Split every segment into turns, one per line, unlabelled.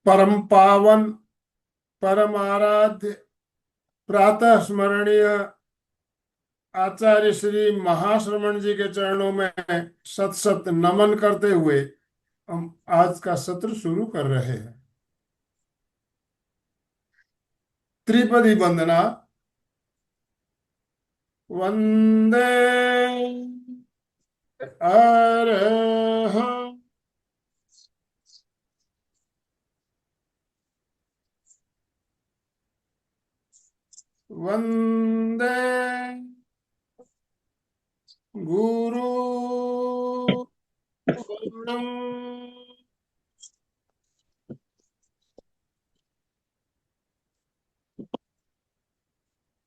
परम पावन, परम आराध्य, प्रातः स्मरणीय आचार्य श्री महाश्रमण जी के चरणों में सत सत नमन करते हुए हम आज का सत्र शुरू कर रहे हैं। त्रिपदी वंदना। वंदे अरहं। वंदे गुरु वर्णम।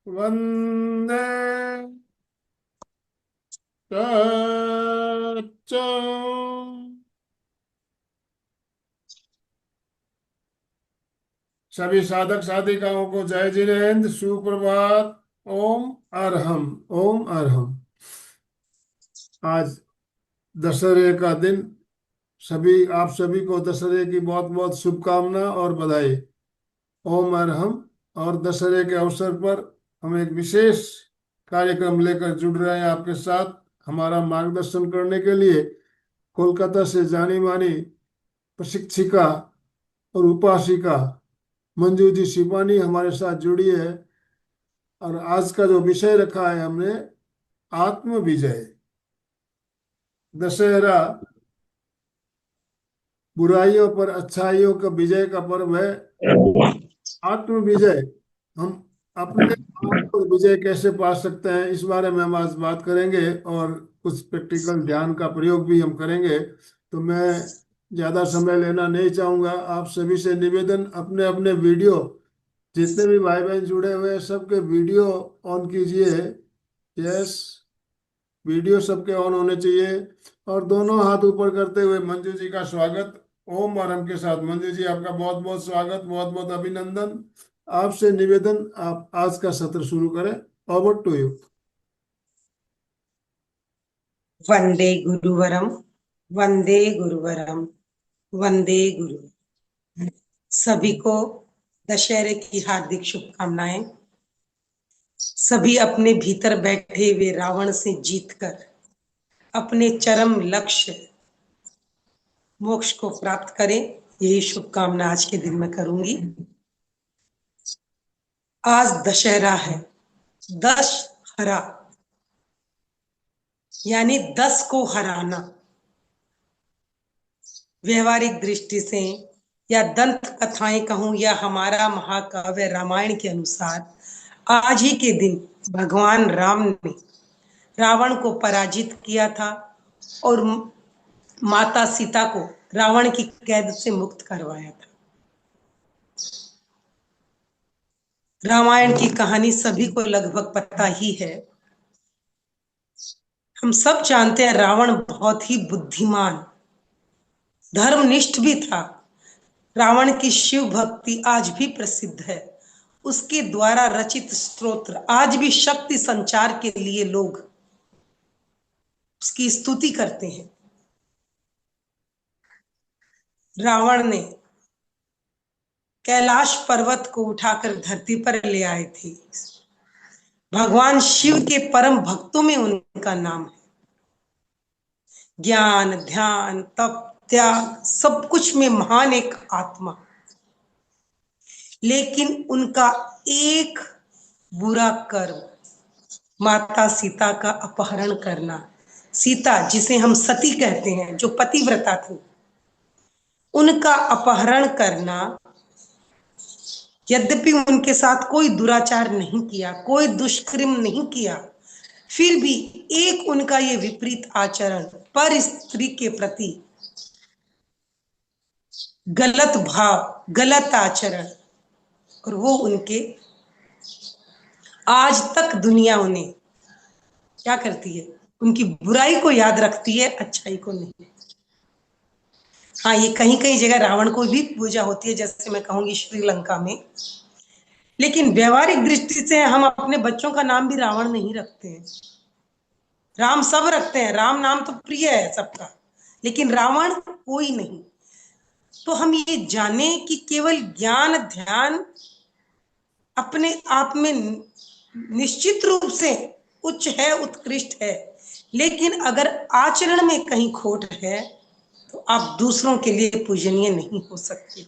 वंदे तच्च। सभी साधक साधिकाओं को जय जिनेन्द्र, सुप्रभात। ओम अरहम। ओम अरहम। आज दशहरे का दिन, सभी आप सभी को दशहरे की बहुत बहुत शुभकामना और बधाई। ओम अरहम। और दशहरे के अवसर पर हम एक विशेष कार्यक्रम लेकर जुड़ रहे हैं आपके साथ। हमारा मार्गदर्शन करने के लिए कोलकाता से जानी मानी प्रशिक्षिका और उपासिका मंजू जी शिपानी हमारे साथ जुड़ी है। और आज का जो विषय रखा है हमने, आत्म विजय। दशहरा बुराइयों पर अच्छाइयों का विजय का पर्व है। आत्म विजय, हम अपने आप पर विजय कैसे पा सकते हैं, इस बारे में हम आज बात करेंगे और कुछ प्रैक्टिकल ध्यान का प्रयोग भी हम करेंगे। तो मैं ज़्यादा समय लेना नहीं चाहूँगा। आप सभी से निवेदन, अपने अपने वीडियो, जितने भी भाई बहन जुड़े हुए हैं सबके वीडियो ऑन कीजिए। यस, वीडियो सबके ऑन होने चाहिए। और दोनों हाथ ऊपर करते हुए मंजू जी का स्वागत ओम आरंभ के साथ। मंजू जी, आपका बहुत बहुत स्वागत, बहुत बहुत अभिनंदन। आपसे निवेदन, आप आज का सत्र शुरू करें। Over to you.
वंदे गुरुवरम, वंदे गुरुवरम, वंदे गुरु। सभी को दशहरे की हार्दिक शुभकामनाएं। सभी अपने भीतर बैठे हुए रावण से जीतकर अपने चरम लक्ष्य मोक्ष को प्राप्त करें, यही शुभकामना आज के दिन में करूंगी। आज दशहरा है। दशहरा यानी 10 को हराना। व्यवहारिक दृष्टि से या दंत कथाएं कहूं या हमारा महाकाव्य रामायण के अनुसार आज ही के दिन भगवान राम ने रावण को पराजित किया था और माता सीता को रावण की कैद से मुक्त करवाया था। रामायण की कहानी सभी को लगभग पता ही है। हम सब जानते हैं रावण बहुत ही बुद्धिमान, धर्मनिष्ठ भी था। रावण की शिव भक्ति आज भी प्रसिद्ध है। उसके द्वारा रचित स्तोत्र आज भी शक्ति संचार के लिए लोग उसकी स्तुति करते हैं। रावण ने कैलाश पर्वत को उठाकर धरती पर ले आए थे। भगवान शिव के परम भक्तों में उनका नाम है। ज्ञान, ध्यान, तप, त्याग, सब कुछ में महान एक आत्मा। लेकिन उनका एक बुरा कर्म, माता सीता का अपहरण करना। सीता, जिसे हम सती कहते हैं, जो पतिव्रता थी, उनका अपहरण करना। यद्यपि उनके साथ कोई दुराचार नहीं किया, कोई दुष्कर्म नहीं किया, फिर भी एक उनका ये विपरीत आचरण, पर स्त्री के प्रति गलत भाव, गलत आचरण, और वो उनके आज तक दुनिया उन्हें क्या करती है, उनकी बुराई को याद रखती है, अच्छाई को नहीं। हाँ, ये कहीं कहीं जगह रावण को भी पूजा होती है, जैसे मैं कहूंगी श्रीलंका में। लेकिन व्यवहारिक दृष्टि से हम अपने बच्चों का नाम भी रावण नहीं रखते हैं। राम सब रखते हैं, राम नाम तो प्रिय है सबका, लेकिन रावण कोई नहीं। तो हम ये जाने कि केवल ज्ञान ध्यान अपने आप में निश्चित रूप से उच्च है, उत्कृष्ट है, लेकिन अगर आचरण में कहीं खोट है तो आप दूसरों के लिए पूजनीय नहीं हो सकते।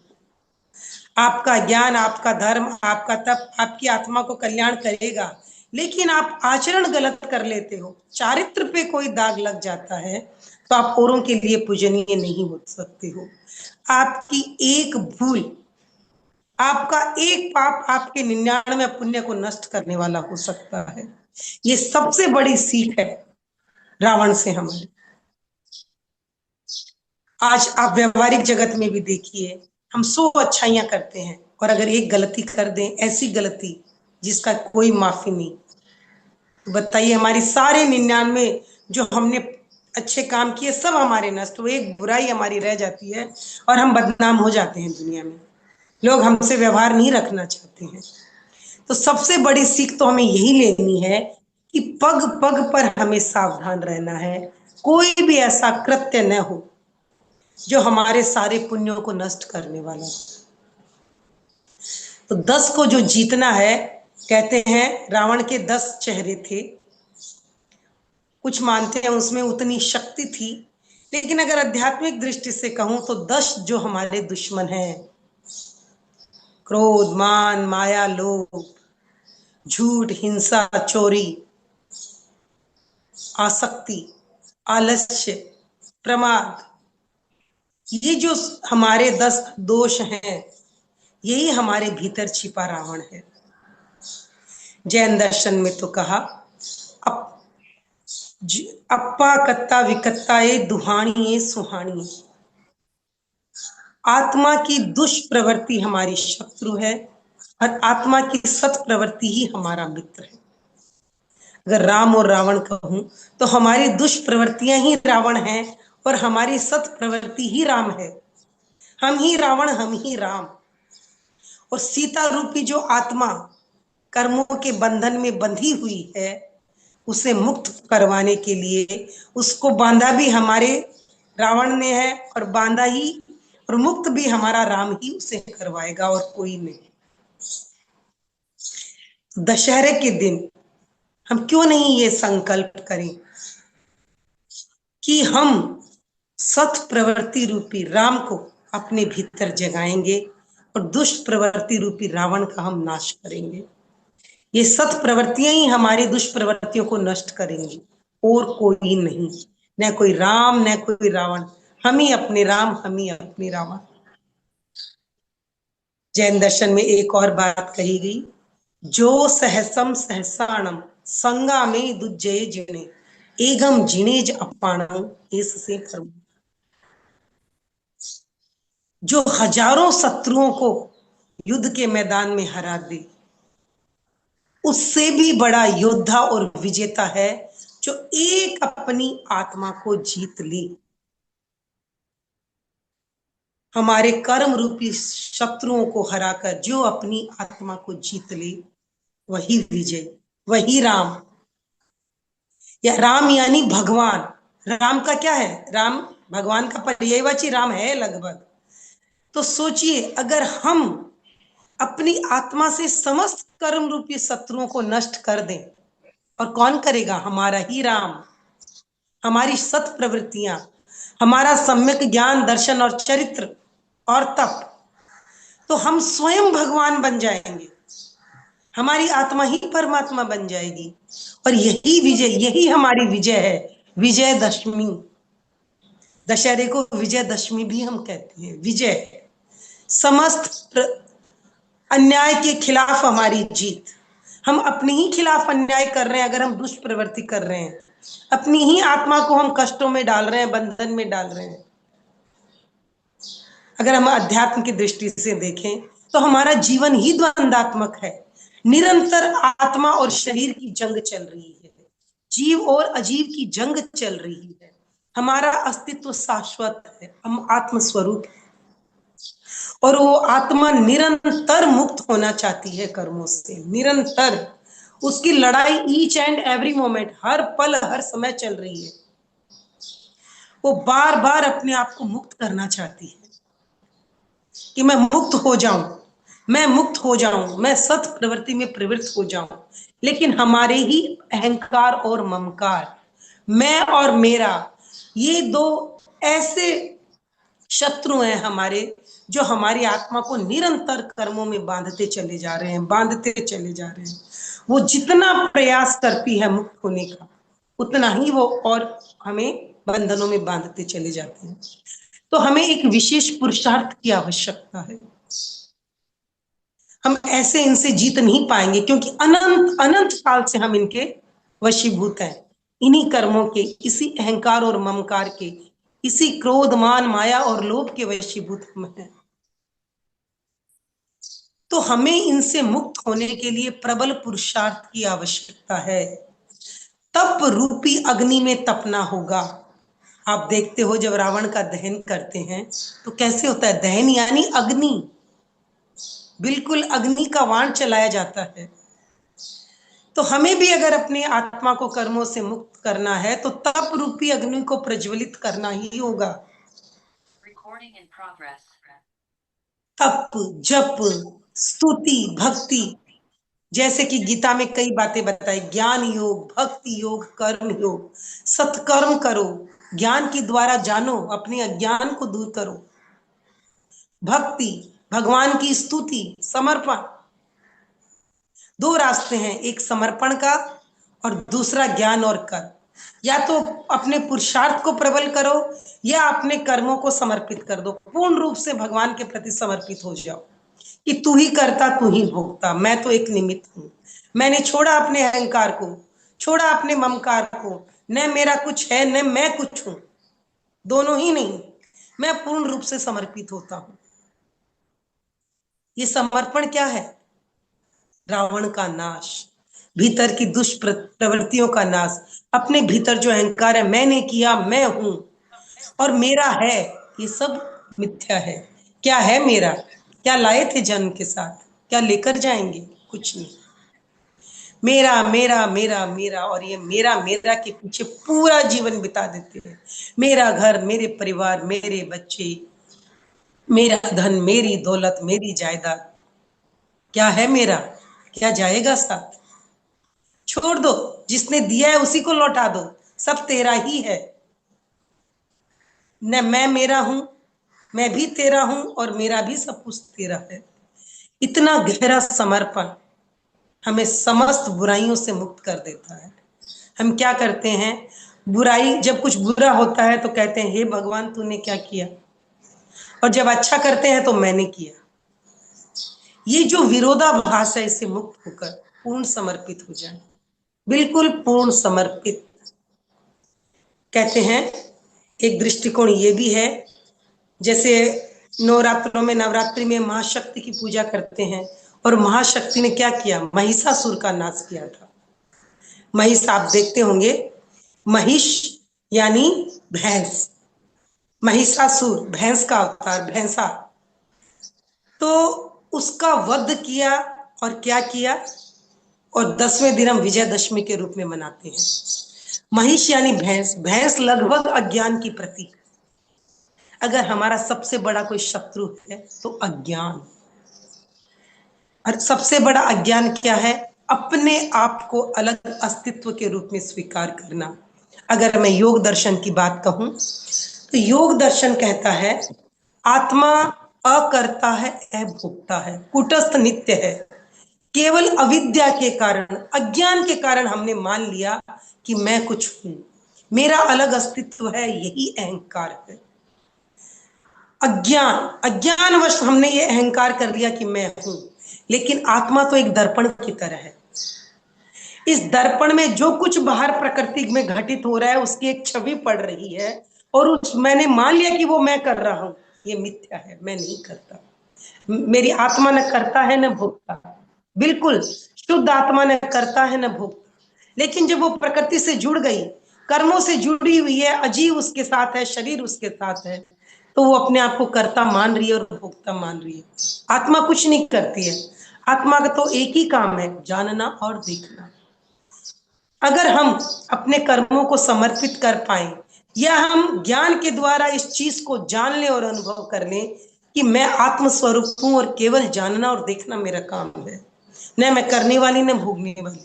आपका ज्ञान, आपका धर्म, आपका तप आपकी आत्मा को कल्याण करेगा, लेकिन आप आचरण गलत कर लेते हो, चारित्र पे कोई दाग लग जाता है, तो आप औरों के लिए पूजनीय नहीं हो सकते हो। आपकी एक भूल, आपका एक पाप आपके 99 पुण्य को नष्ट करने वाला हो सकता है। ये सबसे बड़ी सीख है रावण से हमारी। आज आप व्यवहारिक जगत में भी देखिए, हम 100 अच्छाइयां करते हैं और अगर एक गलती कर दें, ऐसी गलती जिसका कोई माफी नहीं, तो बताइए हमारी सारे 99 जो हमने अच्छे काम किए सब हमारे नष्ट हुए, एक बुराई हमारी रह जाती है और हम बदनाम हो जाते हैं दुनिया में। लोग हमसे व्यवहार नहीं रखना चाहते हैं। तो सबसे बड़ी सीख तो हमें यही लेनी है कि पग पग पर हमें सावधान रहना है, कोई भी ऐसा कृत्य न हो जो हमारे सारे पुण्यों को नष्ट करने वाला हो। तो 10 को जो जीतना है, कहते हैं रावण के 10 चेहरे थे, कुछ मानते हैं उसमें उतनी शक्ति थी, लेकिन अगर आध्यात्मिक दृष्टि से कहूं तो 10 जो हमारे दुश्मन हैं, क्रोध मान माया लोभ झूठ हिंसा चोरी आसक्ति आलस्य प्रमाद, ये जो हमारे 10 दोष हैं, यही हमारे भीतर छिपा रावण है। जैन दर्शन में तो कहा, अप, अप्पा कत्ता विकत्ता ये दुहानी ये सुहानी। आत्मा की दुष्प्रवृत्ति हमारी शत्रु है और आत्मा की सत प्रवृत्ति ही हमारा मित्र है। अगर राम और रावण कहूं तो हमारी दुष्प्रवृत्तियां ही रावण हैं और हमारी सत प्रवृत्ति ही राम है। हम ही रावण हम ही राम। और सीता रूपी जो आत्मा कर्मों के बंधन में बंधी हुई है, उसे मुक्त करवाने के लिए उसको बांधा भी हमारे रावण ने है और बांधा ही और मुक्त भी हमारा राम ही उसे करवाएगा और कोई नहीं। दशहरे के दिन हम क्यों नहीं ये संकल्प करें कि हम सत प्रवृत्ति रूपी राम को अपने भीतर जगाएंगे और दुष्ट प्रवृत्ति रूपी रावण का हम नाश करेंगे। ये सत प्रवृत्तियां ही हमारी दुष्प्रवृत्तियों को नष्ट करेंगी और कोई नहीं, न कोई राम न कोई रावण, हम ही अपने राम हम ही अपने रावण। जैन दर्शन में एक और बात कही गई, जो सहसम सहसाणम संगा में दुजय जिणे एगम जिनेज अपाणम इससे कर्म। जो हजारों शत्रुओं को युद्ध के मैदान में हरा दे, उससे भी बड़ा योद्धा और विजेता है जो एक अपनी आत्मा को जीत ले। हमारे कर्म रूपी शत्रुओं को हराकर जो अपनी आत्मा को जीत ले, वही विजय, वही राम। या राम यानी भगवान। राम का क्या है, राम भगवान का पर्यायवाची राम है लगभग। तो सोचिए, अगर हम अपनी आत्मा से समस्त कर्म रूपी शत्रुओं को नष्ट कर दें, और कौन करेगा, हमारा ही राम, हमारी सत प्रवृत्तियां, हमारा सम्यक ज्ञान दर्शन और चरित्र और तप, तो हम स्वयं भगवान बन जाएंगे, हमारी आत्मा ही परमात्मा बन जाएगी। और यही विजय, यही हमारी विजय है, विजयदशमी। दशहरे को विजयदशमी भी हम कहते हैं। विजय, समस्त अन्याय के खिलाफ हमारी जीत। हम अपने ही खिलाफ अन्याय कर रहे हैं, अगर हम दुष्प्रवृत्ति कर रहे हैं, अपनी ही आत्मा को हम कष्टों में डाल रहे हैं, बंधन में डाल रहे हैं। अगर हम अध्यात्म की दृष्टि से देखें तो हमारा जीवन ही द्वंदात्मक है। निरंतर आत्मा और शरीर की जंग चल रही है, जीव और अजीव की जंग चल रही है। हमारा अस्तित्व शाश्वत है, हम आत्म स्वरूप है और वो आत्मा निरंतर मुक्त होना चाहती है कर्मों से। निरंतर उसकी लड़ाई ईच एंड एवरी मोमेंट, हर पल हर समय चल रही है। वो बार बार अपने आप को मुक्त करना चाहती है। कि मैं मुक्त हो जाऊं, मैं मुक्त हो जाऊं, मैं सत प्रवृत्ति में प्रवृत्त हो जाऊं। लेकिन हमारे ही अहंकार और ममकार, मैं और मेरा, ये दो ऐसे शत्रु हैं हमारे, जो हमारी आत्मा को निरंतर कर्मों में बांधते चले जा रहे हैं, बांधते चले जा रहे हैं। वो जितना प्रयास करती है मुक्त होने का, उतना ही वो और हमें बंधनों में बांधते चले जाते हैं। तो हमें एक विशेष पुरुषार्थ की आवश्यकता है। हम ऐसे इनसे जीत नहीं पाएंगे, क्योंकि अनंत अनंत काल से हम इनके वशीभूत हैं, इन्हीं कर्मों के, इसी अहंकार और ममकार के, इसी क्रोध मान माया और लोभ के वशीभूत हम हैं। तो हमें इनसे मुक्त होने के लिए प्रबल पुरुषार्थ की आवश्यकता है। तप रूपी अग्नि में तपना होगा। आप देखते हो जब रावण का दहन करते हैं तो कैसे होता है, दहन यानी अग्नि, बिल्कुल अग्नि का वाण चलाया जाता है। तो हमें भी अगर अपनी आत्मा को कर्मों से मुक्त करना है तो तप रूपी अग्नि को प्रज्वलित करना ही होगा। तप, जप, स्तुति, भक्ति, जैसे कि गीता में कई बातें बताई, ज्ञान योग, भक्ति योग, कर्म योग। सत्कर्म करो, ज्ञान के द्वारा जानो, अपने अज्ञान को दूर करो। भक्ति, भगवान की स्तुति, समर्पण। दो रास्ते हैं, एक समर्पण का और दूसरा ज्ञान और कर्म। या तो अपने पुरुषार्थ को प्रबल करो या अपने कर्मों को समर्पित कर दो, पूर्ण रूप से भगवान के प्रति समर्पित हो जाओ कि तू ही करता, तू ही भोगता, मैं तो एक निमित्त हूं। मैंने छोड़ा अपने अहंकार को, छोड़ा अपने ममकार को, न मेरा कुछ है न मैं कुछ हूं, दोनों ही नहीं, मैं पूर्ण रूप से समर्पित होता हूं। ये समर्पण क्या है? रावण का नाश, भीतर की दुष्प्रवृत्तियों का नाश, अपने भीतर जो अहंकार है, मैंने किया, मैं हूं और मेरा है, ये सब मिथ्या है। क्या है मेरा? क्या लाए थे जन्म के साथ, क्या लेकर जाएंगे? कुछ नहीं। मेरा मेरा मेरा मेरा, और ये मेरा मेरा के पीछे पूरा जीवन बिता देते हैं। मेरा घर, मेरे परिवार, मेरे बच्चे, मेरा धन, मेरी दौलत, मेरी जायदाद। क्या है मेरा? क्या जाएगा साथ? छोड़ दो, जिसने दिया है उसी को लौटा दो, सब तेरा ही है। न मैं मेरा हूं, मैं भी तेरा हूं और मेरा भी सब कुछ तेरा है। इतना गहरा समर्पण हमें समस्त बुराइयों से मुक्त कर देता है। हम क्या करते हैं, बुराई, जब कुछ बुरा होता है तो कहते हैं हे भगवान तूने क्या किया, और जब अच्छा करते हैं तो मैंने किया। ये जो विरोधाभास है, इससे मुक्त होकर पूर्ण समर्पित हो जाए, बिल्कुल पूर्ण समर्पित। कहते हैं एक दृष्टिकोण ये भी है, जैसे नवरात्रों में, नवरात्रि में महाशक्ति की पूजा करते हैं, और महाशक्ति ने क्या किया, महिषासुर का नाश किया था। महिष आप देखते होंगे, महिष यानी भैंस, महिषासुर भैंस का अवतार, भैंसा। तो उसका वध किया, और क्या किया, और 10वें दिन हम विजयदशमी के रूप में मनाते हैं। महिष यानी भैंस, भैंस लगभग अज्ञान की प्रतीक। अगर हमारा सबसे बड़ा कोई शत्रु है तो अज्ञान, और सबसे बड़ा अज्ञान क्या है, अपने आप को अलग अस्तित्व के रूप में स्वीकार करना। अगर मैं योग दर्शन की बात कहूं तो योग दर्शन कहता है आत्मा अकर्ता है, अभोक्ता है, कुटस्थ नित्य है। केवल अविद्या के कारण, अज्ञान के कारण हमने मान लिया कि मैं कुछ हूं, मेरा अलग अस्तित्व है, यही अहंकार है। अज्ञान, अज्ञानवश हमने ये अहंकार कर लिया कि मैं हूं। लेकिन आत्मा तो एक दर्पण की तरह है। इस दर्पण में जो कुछ बाहर प्रकृति में घटित हो रहा है उसकी एक छवि पड़ रही है, और उस मैंने मान लिया कि वो मैं कर रहा हूं, ये मिथ्या है, मैं नहीं करता। मेरी आत्मा न करता है न भोगता, बिल्कुल शुद्ध आत्मा न करता है न भोगता। लेकिन जब वो प्रकृति से जुड़ गई, कर्मों से जुड़ी हुई है, अजीव उसके साथ है, शरीर उसके साथ है, तो वो अपने आप को कर्ता मान रही है और भोक्ता मान रही है। आत्मा कुछ नहीं करती है, आत्मा का तो एक ही काम है, जानना और देखना। अगर हम अपने कर्मों को समर्पित कर पाए, या हम ज्ञान के द्वारा इस चीज को जान लें और अनुभव कर लें कि मैं आत्म स्वरूप हूं और केवल जानना और देखना मेरा काम है, न मैं करने वाली न भोगने वाली।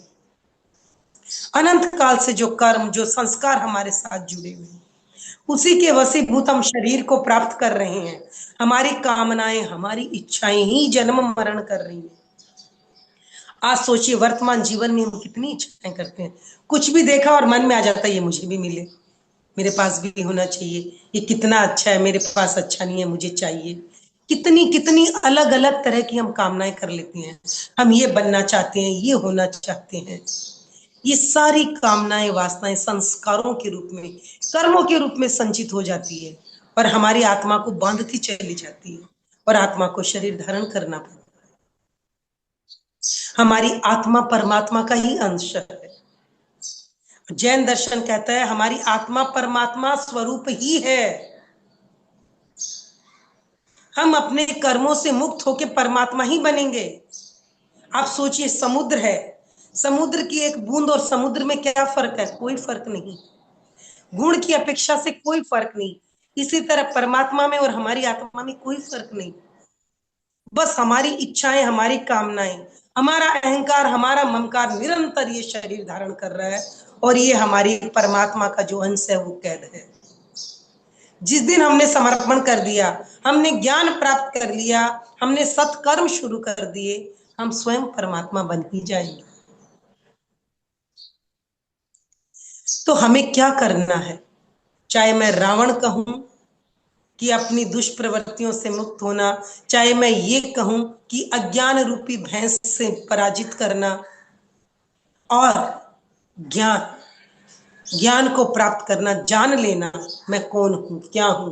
अनंत काल से जो कर्म, जो संस्कार हमारे साथ जुड़े हुए हैं, उसी के वशीभूत हम शरीर को प्राप्त कर रहे हैं। हमारी कामनाएं, हमारी इच्छाएं ही जन्म मरण कर रही हैं। आज सोचिए, वर्तमान जीवन में हम कितनी इच्छाएं करते हैं। कुछ भी देखा और मन में आ जाता है ये मुझे भी मिले, मेरे पास भी होना चाहिए, ये कितना अच्छा है, मेरे पास अच्छा नहीं है, मुझे चाहिए। कितनी कितनी अलग अलग तरह की हम कामनाएं कर लेते हैं। हम ये बनना चाहते हैं, ये होना चाहते हैं। ये सारी कामनाएं, वासनाएं संस्कारों के रूप में, कर्मों के रूप में संचित हो जाती है और हमारी आत्मा को बांधती चली जाती है और आत्मा को शरीर धारण करना पड़ता है। हमारी आत्मा परमात्मा का ही अंश है। जैन दर्शन कहता है हमारी आत्मा परमात्मा स्वरूप ही है। हम अपने कर्मों से मुक्त होकर परमात्मा ही बनेंगे। आप सोचिए, समुद्र है, समुद्र की एक बूंद और समुद्र में क्या फर्क है? कोई फर्क नहीं, गुण की अपेक्षा से कोई फर्क नहीं। इसी तरह परमात्मा में और हमारी आत्मा में कोई फर्क नहीं। बस हमारी इच्छाएं, हमारी कामनाएं, हमारा अहंकार, हमारा ममकार निरंतर ये शरीर धारण कर रहा है और ये हमारी परमात्मा का जो अंश है वो कैद है। जिस दिन हमने समर्पण कर दिया, हमने ज्ञान प्राप्त कर लिया, हमने सत्कर्म शुरू कर दिए, हम स्वयं परमात्मा बन ही जाएंगे। तो हमें क्या करना है? चाहे मैं रावण कहूं कि अपनी दुष्प्रवृत्तियों से मुक्त होना, चाहे मैं ये कहूं कि अज्ञान रूपी भैंस से पराजित करना, और ज्ञान, ज्ञान को प्राप्त करना, जान लेना मैं कौन हूं, क्या हूं,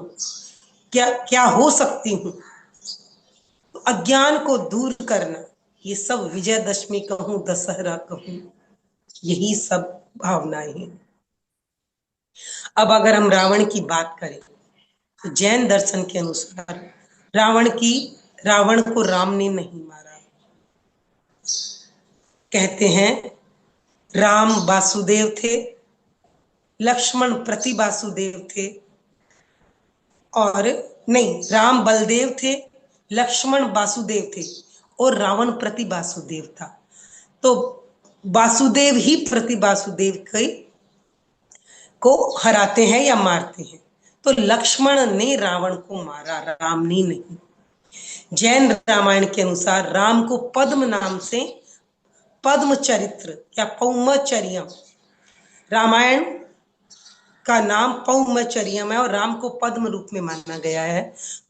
क्या क्या हो सकती हूं, तो अज्ञान को दूर करना, ये सब विजयदशमी कहूं, दशहरा कहूं, यही सब भावनाएं हैं। अब अगर हम रावण की बात करें तो जैन दर्शन के अनुसार रावण को राम ने नहीं मारा। कहते हैं राम वासुदेव थे, लक्ष्मण प्रति वासुदेव थे, और नहीं, राम बलदेव थे, लक्ष्मण वासुदेव थे और रावण प्रति वासुदेव था। तो वासुदेव ही प्रति वासुदेव को हराते हैं या मारते हैं। तो लक्ष्मण ने रावण को मारा, राम ने नहीं। जैन रामायण के अनुसार राम को पद्म नाम से, पद्म चरित्र या पौमचर्यम, रामायण का नाम पौमचर्यम है और राम को पद्म रूप में माना गया है।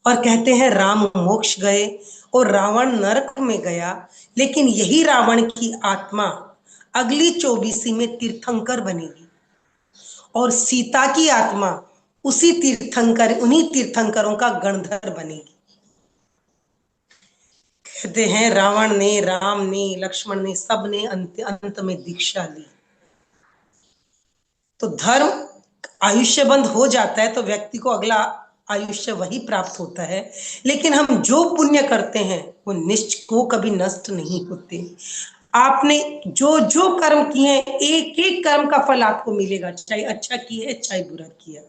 और कहते हैं राम मोक्ष गए और रावण नरक में गया, लेकिन यही रावण की आत्मा अगली 24वीं में तीर्थंकर बनेगी और सीता की आत्मा उसी तीर्थंकर, उन्हीं तीर्थंकरों का गणधर बनेगी। कहते हैं रावण ने, राम ने, लक्ष्मण ने, सब ने अंत में दीक्षा ली। तो धर्म आयुष्यबंद हो जाता है तो व्यक्ति को अगला आयुष्य वही प्राप्त होता है, लेकिन हम जो पुण्य करते हैं वो कभी नष्ट नहीं होते। आपने जो जो कर्म किए हैं, एक एक कर्म का फल आपको मिलेगा, चाहे अच्छा किए चाहे बुरा किया।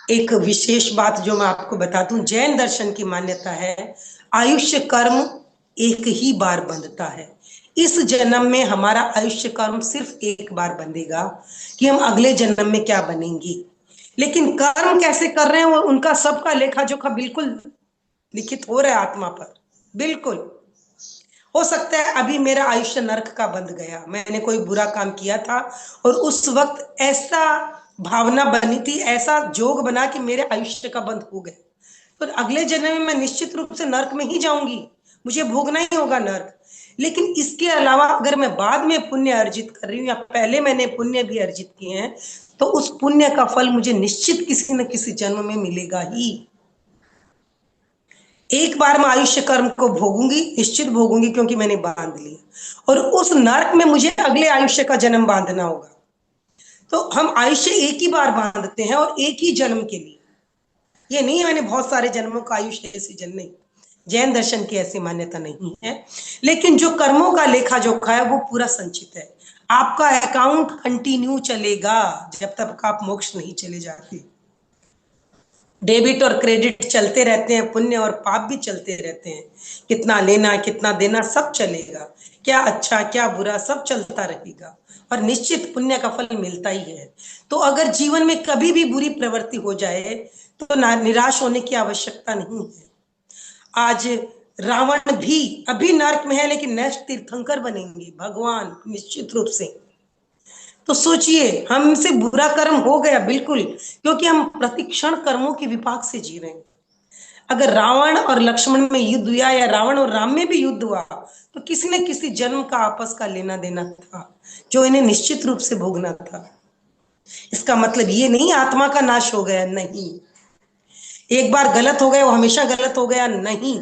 एक विशेष बात जो मैं आपको बता दूं, जैन दर्शन की मान्यता है आयुष्य कर्म एक ही बार बंधता है। इस जन्म में हमारा आयुष्य कर्म सिर्फ एक बार बंधेगा कि हम अगले जन्म में क्या बनेंगे, लेकिन कर्म कैसे कर रहे हैं वो उनका सबका लेखा जोखा बिल्कुल लिखित हो रहा है आत्मा पर। बिल्कुल हो सकता है अभी मेरा आयुष्य नरक का बंध गया, मैंने कोई बुरा काम किया था और उस वक्त ऐसा भावना बनी थी, ऐसा जोग बना कि मेरे आयुष्य का बंध हो गया, तो अगले जन्म में मैं निश्चित रूप से नरक में ही जाऊंगी, मुझे भोगना ही होगा नरक। लेकिन इसके अलावा अगर मैं बाद में पुण्य अर्जित कर रही हूँ या पहले मैंने पुण्य भी अर्जित किए हैं, तो उस पुण्य का फल मुझे निश्चित किसी न किसी जन्म में मिलेगा ही। एक बार मैं आयुष्य कर्म को भोगूंगी, निश्चित भोगूंगी, क्योंकि मैंने बांध लिया और उस नरक में मुझे अगले आयुष्य का जन्म बांधना होगा। तो हम आयुष्य एक ही बार बांधते हैं और एक ही जन्म के लिए। ये नहीं है मैंने बहुत सारे जन्मों का आयुष्य ऐसे जन्म, नहीं, जैन दर्शन की ऐसी मान्यता नहीं है। लेकिन जो कर्मों का लेखा जोखा है वो पूरा संचित है। आपका अकाउंट कंटिन्यू चलेगा जब तक आप मोक्ष नहीं चले जाते। डेबिट और क्रेडिट चलते रहते हैं, पुण्य और पाप भी चलते रहते हैं। कितना लेना कितना देना सब चलेगा, क्या अच्छा क्या बुरा सब चलता रहेगा, और निश्चित पुण्य का फल मिलता ही है। तो अगर जीवन में कभी भी बुरी प्रवृत्ति हो जाए तो निराश होने की आवश्यकता नहीं है। आज रावण भी अभी नर्क में है, लेकिन नेक्स्ट तीर्थंकर बनेंगे भगवान निश्चित रूप से। तो सोचिए, हमसे बुरा कर्म हो गया बिल्कुल, क्योंकि हम प्रतिक्षण कर्मों के विपाक से जी रहे हैं। अगर रावण और लक्ष्मण में युद्ध हुआ या रावण और राम में भी युद्ध हुआ, तो किसी न किसी जन्म का आपस का लेना देना था, जो इन्हें निश्चित रूप से भोगना था। इसका मतलब ये नहीं आत्मा का नाश हो गया, नहीं। एक बार गलत हो गया वो हमेशा गलत हो गया, नहीं,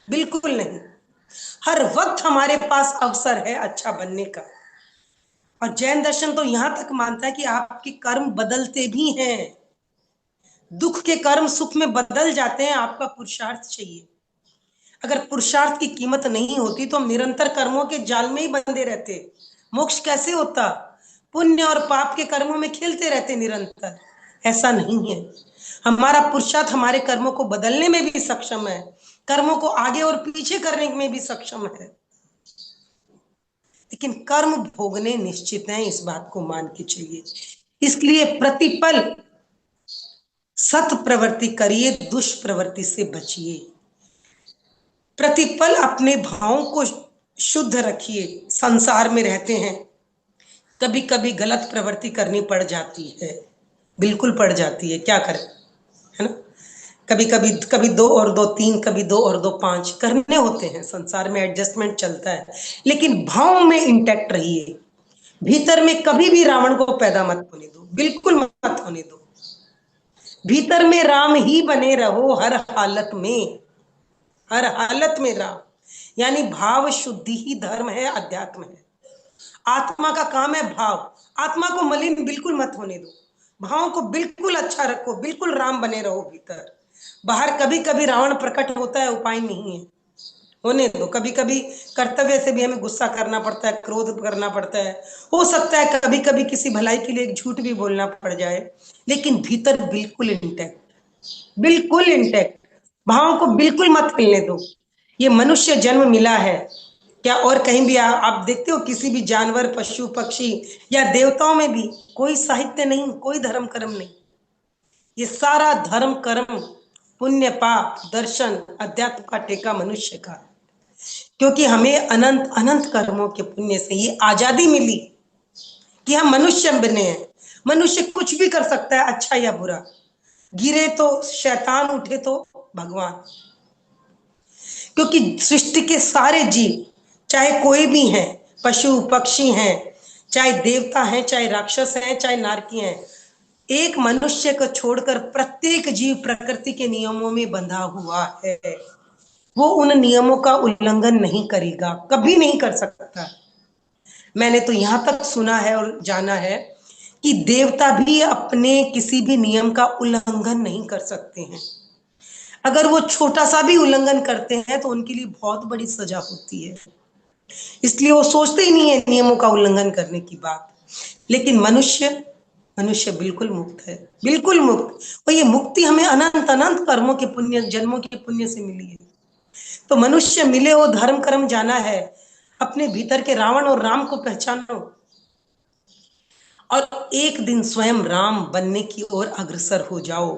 बिल्कुल नहीं। हर वक्त हमारे पास अवसर है अच्छा बनने का। और जैन दर्शन तो यहां तक मानता है कि आपके कर्म बदलते भी हैं, दुख के कर्म सुख में बदल जाते हैं, आपका पुरुषार्थ चाहिए। अगर पुरुषार्थ की कीमत नहीं होती तो हम निरंतर कर्मों के जाल में ही बंधे रहते, मोक्ष कैसे होता? पुण्य और पाप के कर्मों में खेलते रहते निरंतर। ऐसा नहीं है, हमारा पुरुषार्थ हमारे कर्मों को बदलने में भी सक्षम है, कर्मों को आगे और पीछे करने में भी सक्षम है। लेकिन कर्म भोगने निश्चित हैं, इस बात को मान के चलिए। इसलिए प्रतिपल सत प्रवृत्ति करिए, दुष्प्रवृत्ति से बचिए। प्रतिपल अपने भावों को शुद्ध रखिए। संसार में रहते हैं, कभी कभी गलत प्रवृत्ति करनी पड़ जाती है, बिल्कुल पड़ जाती है, क्या करें, है ना। कभी कभी कभी दो और दो तीन, कभी दो और दो पांच करने होते हैं, संसार में एडजस्टमेंट चलता है। लेकिन भाव में इंटैक्ट रहिए, भीतर में कभी भी रावण को पैदा मत होने दो, बिल्कुल मत होने दो। भीतर में राम ही बने रहो हर हालत में, हर हालत में राम। यानी भाव शुद्धि ही धर्म है, अध्यात्म है। आत्मा का काम है भाव, आत्मा को मलिन बिल्कुल मत होने दो, भाव को बिल्कुल अच्छा रखो, बिल्कुल राम बने रहो भीतर। बाहर कभी कभी रावण प्रकट होता है, उपाय नहीं है, होने दो। कभी कभी कर्तव्य से भी हमें गुस्सा करना पड़ता है, क्रोध करना पड़ता है, हो सकता है कभी कभी किसी भलाई के लिए एक झूठ भी बोलना पड़ जाए, लेकिन भीतर बिल्कुल इंटैक्ट, बिल्कुल इंटैक्ट। भावों को बिल्कुल मत हिलने दो। ये मनुष्य जन्म मिला है, क्या और कहीं भी आप देखते हो किसी भी जानवर पशु पक्षी या देवताओं में भी कोई साहित्य नहीं, कोई धर्म कर्म नहीं। ये सारा धर्म कर्म पुण्य पाप दर्शन अध्यात्म का टेका मनुष्य का है। क्योंकि हमें अनंत अनंत कर्मों के पुण्य से ये आजादी मिली कि हम मनुष्य बने हैं। मनुष्य कुछ भी कर सकता है, अच्छा या बुरा, गिरे तो शैतान, उठे तो भगवान। क्योंकि सृष्टि के सारे जीव, चाहे कोई भी हैं, पशु पक्षी हैं, चाहे देवता हैं, चाहे राक्षस हैं, चाहे नारकी हैं, एक मनुष्य को छोड़कर प्रत्येक जीव प्रकृति के नियमों में बंधा हुआ है। वो उन नियमों का उल्लंघन नहीं करेगा, कभी नहीं कर सकता। मैंने तो यहां तक सुना है और जाना है कि देवता भी अपने किसी भी नियम का उल्लंघन नहीं कर सकते हैं। अगर वो छोटा सा भी उल्लंघन करते हैं तो उनके लिए बहुत बड़ी सजा होती है, इसलिए वो सोचते ही नहीं है नियमों का उल्लंघन करने की बात। लेकिन मनुष्य, मनुष्य बिल्कुल मुक्त है, बिल्कुल मुक्त। और ये मुक्ति हमें अनंत अनंत कर्मों के पुण्य, जन्मों के पुण्य से मिली है। तो मनुष्य मिले हो, धर्म कर्म जाना है, अपने भीतर के रावण और राम को पहचानो, और एक दिन स्वयं राम बनने की ओर अग्रसर हो जाओ।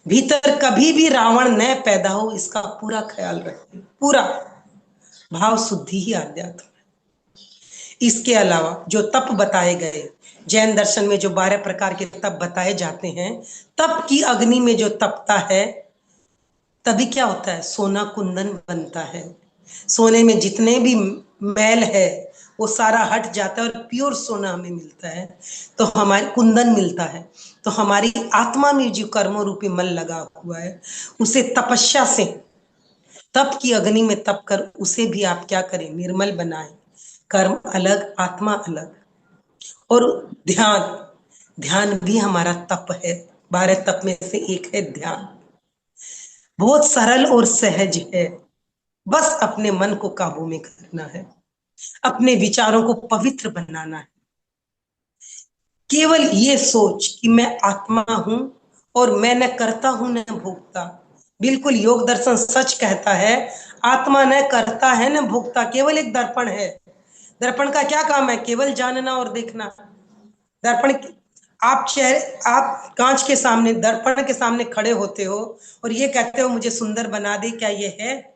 भीतर कभी भी रावण न पैदा हो, इसका पूरा ख्याल रखें, पूरा। भाव शुद्धि ही आध्यात्म है। इसके अलावा जो तप बताए गए, जैन दर्शन में जो 12 प्रकार के तप बताए जाते हैं, तप की अग्नि में जो तपता है, तभी क्या होता है, सोना कुंदन बनता है। सोने में जितने भी मैल है वो सारा हट जाता है और प्योर सोना हमें मिलता है, तो हमारे कुंदन मिलता है। तो हमारी आत्मा में जो कर्म रूपी मल लगा हुआ है, उसे तपस्या से, तप की अग्नि में तप कर उसे भी आप क्या करें, निर्मल बनाएं। कर्म अलग, आत्मा अलग। और ध्यान, ध्यान भी हमारा तप है, 12 तप में से एक है ध्यान। बहुत सरल और सहज है, बस अपने मन को काबू में करना है, अपने विचारों को पवित्र बनाना है। केवल ये सोच कि मैं आत्मा हूं और मैं न करता हूं न भोगता। बिल्कुल योग दर्शन सच कहता है, आत्मा न करता है न भोगता, केवल एक दर्पण है। दर्पण का क्या काम है? केवल जानना और देखना। दर्पण, आप चेहरे, आप कांच के सामने, दर्पण के सामने खड़े होते हो और ये कहते हो मुझे सुंदर बना दे, क्या ये है?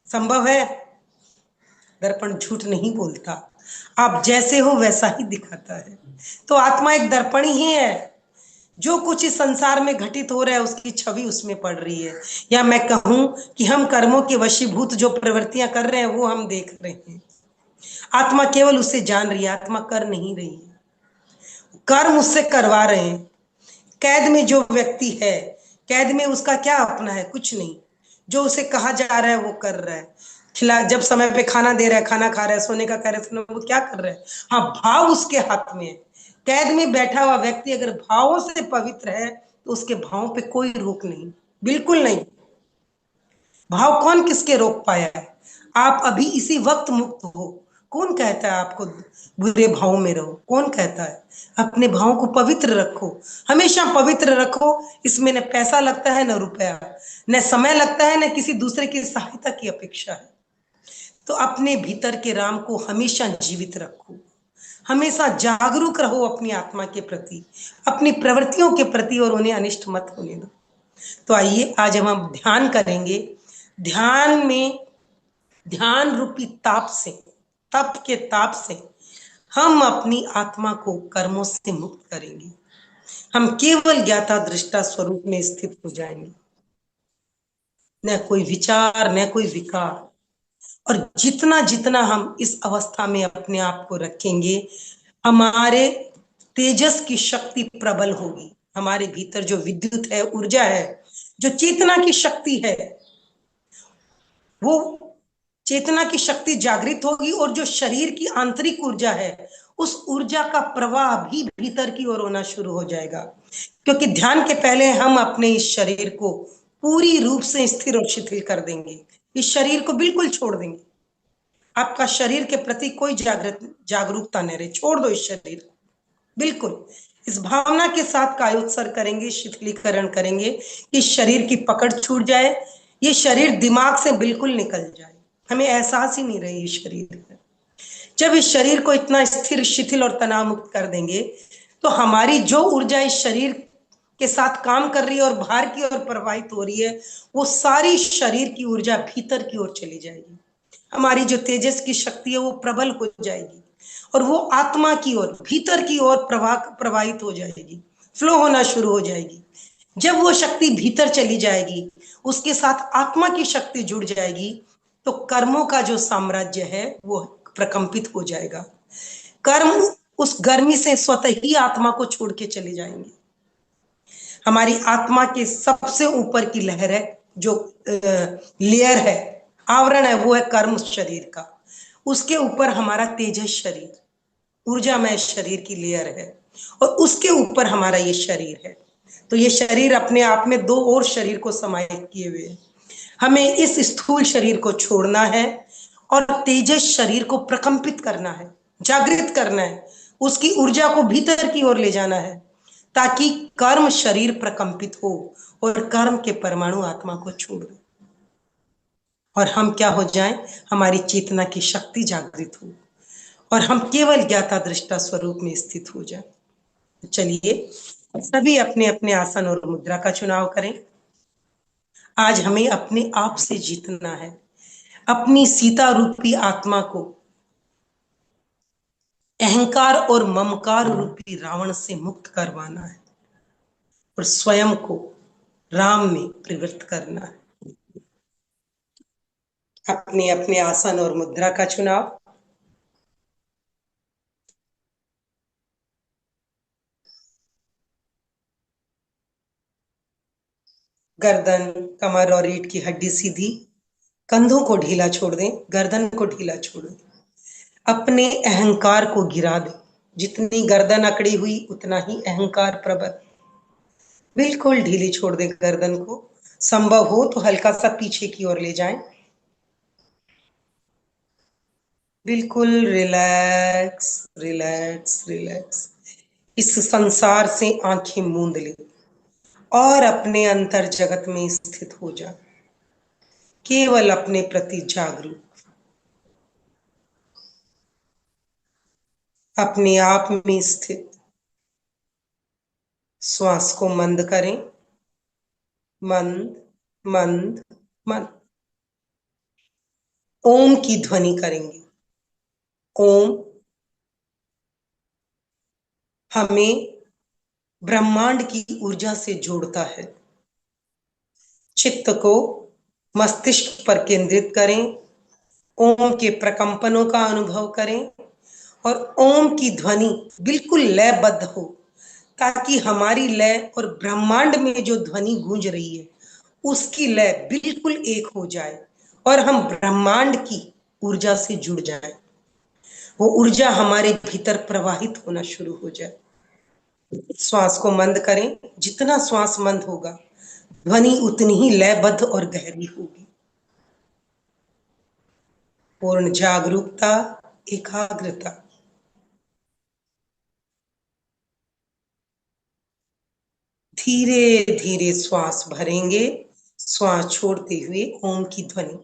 संभव है? दर्पण झूठ नहीं बोलता, आप जैसे हो वैसा ही दिखाता है। तो आत्मा एक दर्पण ही है। जो कुछ इस संसार में घटित हो रहा है उसकी छवि उसमें पड़ रही है। या मैं कहूं कि हम कर्मों के वशीभूत जो प्रवृत्तियां कर रहे हैं वो हम देख रहे हैं। आत्मा केवल उसे जान रही है, आत्मा कर नहीं रही है, कर्म उससे करवा रहे हैं। कैद में जो व्यक्ति है, कैद में उसका क्या अपना है? कुछ नहीं। जो उसे कहा जा रहा है वो कर रहा है। खिला, जब समय पे खाना दे रहा है, खाना खा रहा है, सोने का कह रहा है, सोने, वो क्या कर रहा है? हाँ, भाव उसके हाथ में है। कैद में बैठा हुआ व्यक्ति अगर भावों से पवित्र है तो उसके भावों पे कोई रोक नहीं, बिल्कुल नहीं। भाव कौन किसके रोक पाया है? आप अभी इसी वक्त मुक्त हो। कौन कहता है आपको बुरे भाव में रहो? कौन कहता है? अपने भाव को पवित्र रखो, हमेशा पवित्र रखो। इसमें न पैसा लगता है न रुपया, न समय लगता है, न किसी दूसरे की सहायता की अपेक्षा है। तो अपने भीतर के राम को हमेशा जीवित रखो, हमेशा जागरूक रहो अपनी आत्मा के प्रति, अपनी प्रवृत्तियों के प्रति, और उन्हें अनिष्ट मत होने दो। तो आइए आज हम ध्यान करेंगे। ध्यान में, ध्यान रूपी ताप से, तप के ताप से हम अपनी आत्मा को कर्मों से मुक्त करेंगे। हम केवल ज्ञाता दृष्टा स्वरूप में स्थित हो जाएंगे, न कोई विचार न कोई विकार। और जितना जितना हम इस अवस्था में अपने आप को रखेंगे, हमारे तेजस की शक्ति प्रबल होगी। हमारे भीतर जो विद्युत है, ऊर्जा है, जो चेतना की शक्ति है, वो चेतना की शक्ति जागृत होगी। और जो शरीर की आंतरिक ऊर्जा है, उस ऊर्जा का प्रवाह भी भीतर की ओर होना शुरू हो जाएगा। क्योंकि ध्यान के पहले हम अपने इस शरीर को पूरी रूप से स्थिर और शिथिल कर देंगे, इस शरीर को बिल्कुल छोड़ देंगे। आपका शरीर के प्रति कोई जागरूकता नहीं रहे, छोड़ दो इस शरीर को बिल्कुल। इस भावना के साथ कायोत्सर्ग करेंगे, शिथिलीकरण करेंगे कि शरीर की पकड़ छूट जाए, ये शरीर दिमाग से बिल्कुल निकल जाए, हमें एहसास ही नहीं रहे ये शरीर है। जब इस शरीर को इतना स्थिर, शिथिल और तनाव मुक्त कर देंगे, तो हमारी जो ऊर्जा इस शरीर के साथ काम कर रही है और बाहर की ओर प्रवाहित हो रही है, वो सारी शरीर की ऊर्जा भीतर की ओर चली जाएगी। हमारी जो तेजस की शक्ति है वो प्रबल हो जाएगी और वो आत्मा की ओर, भीतर की ओर प्रवाहित हो जाएगी, फ्लो होना शुरू हो जाएगी। जब वो शक्ति भीतर चली जाएगी, उसके साथ आत्मा की शक्ति जुड़ जाएगी, तो कर्मों का जो साम्राज्य है वो प्रकंपित हो जाएगा। कर्म उस गर्मी से स्वतः ही आत्मा को छोड़ के चले जाएंगे। हमारी आत्मा के सबसे ऊपर की लहर है, जो लेयर है, आवरण है, वो है कर्म शरीर का। उसके ऊपर हमारा तेजस शरीर, ऊर्जामय शरीर की लेयर है, और उसके ऊपर हमारा ये शरीर है। तो ये शरीर अपने आप में दो और शरीर को समाहित किए हुए है। हमें इस स्थूल शरीर को छोड़ना है और तेजस शरीर को प्रकंपित करना है, जागृत करना है, उसकी ऊर्जा को भीतर की ओर ले जाना है, ताकि कर्म शरीर प्रकंपित हो और कर्म के परमाणु आत्मा को छोड़ दे और हम क्या हो जाएं, हमारी चेतना की शक्ति जागृत हो और हम केवल ज्ञाता दृष्टा स्वरूप में स्थित हो जाएं। तो चलिए सभी अपने अपने आसन और मुद्रा का चुनाव करें। आज हमें अपने आप से जीतना है, अपनी सीता रूपी आत्मा को अहंकार और ममकार रूपी रावण से मुक्त करवाना है और स्वयं को राम में प्रवृत्त करना है। अपने अपने आसन और मुद्रा का चुनाव। गर्दन, कमर और रीढ़ की हड्डी सीधी, कंधों को ढीला छोड़ दें, गर्दन को ढीला छोड़ दें, अपने अहंकार को गिरा दें। जितनी गर्दन अकड़ी हुई उतना ही अहंकार प्रबल। बिल्कुल ढीली छोड़ दें गर्दन को, संभव हो तो हल्का सा पीछे की ओर ले जाएं। बिल्कुल रिलैक्स रिलैक्स रिलैक्स। इस संसार से आंखें मूंद लें, और अपने अंतर जगत में स्थित हो जा, केवल अपने प्रति जागरूक, अपने आप में स्थित। श्वास को मंद करें, मंद मंद मंद। ओम की ध्वनि करेंगे। ओम हमें ब्रह्मांड की ऊर्जा से जोड़ता है। चित्त को मस्तिष्क पर केंद्रित करें, ओम के प्रकंपनों का अनुभव करें और ओम की ध्वनि बिल्कुल लयबद्ध हो, ताकि हमारी लय और ब्रह्मांड में जो ध्वनि गूंज रही है उसकी लय बिल्कुल एक हो जाए और हम ब्रह्मांड की ऊर्जा से जुड़ जाएं। वो ऊर्जा हमारे भीतर प्रवाहित होना शुरू हो जाए। श्वास को मंद करें। जितना श्वास मंद होगा, ध्वनि उतनी ही लयबद्ध और गहरी होगी। पूर्ण जागरूकता, एकाग्रता। धीरे धीरे श्वास भरेंगे, श्वास छोड़ते हुए ओम की ध्वनि।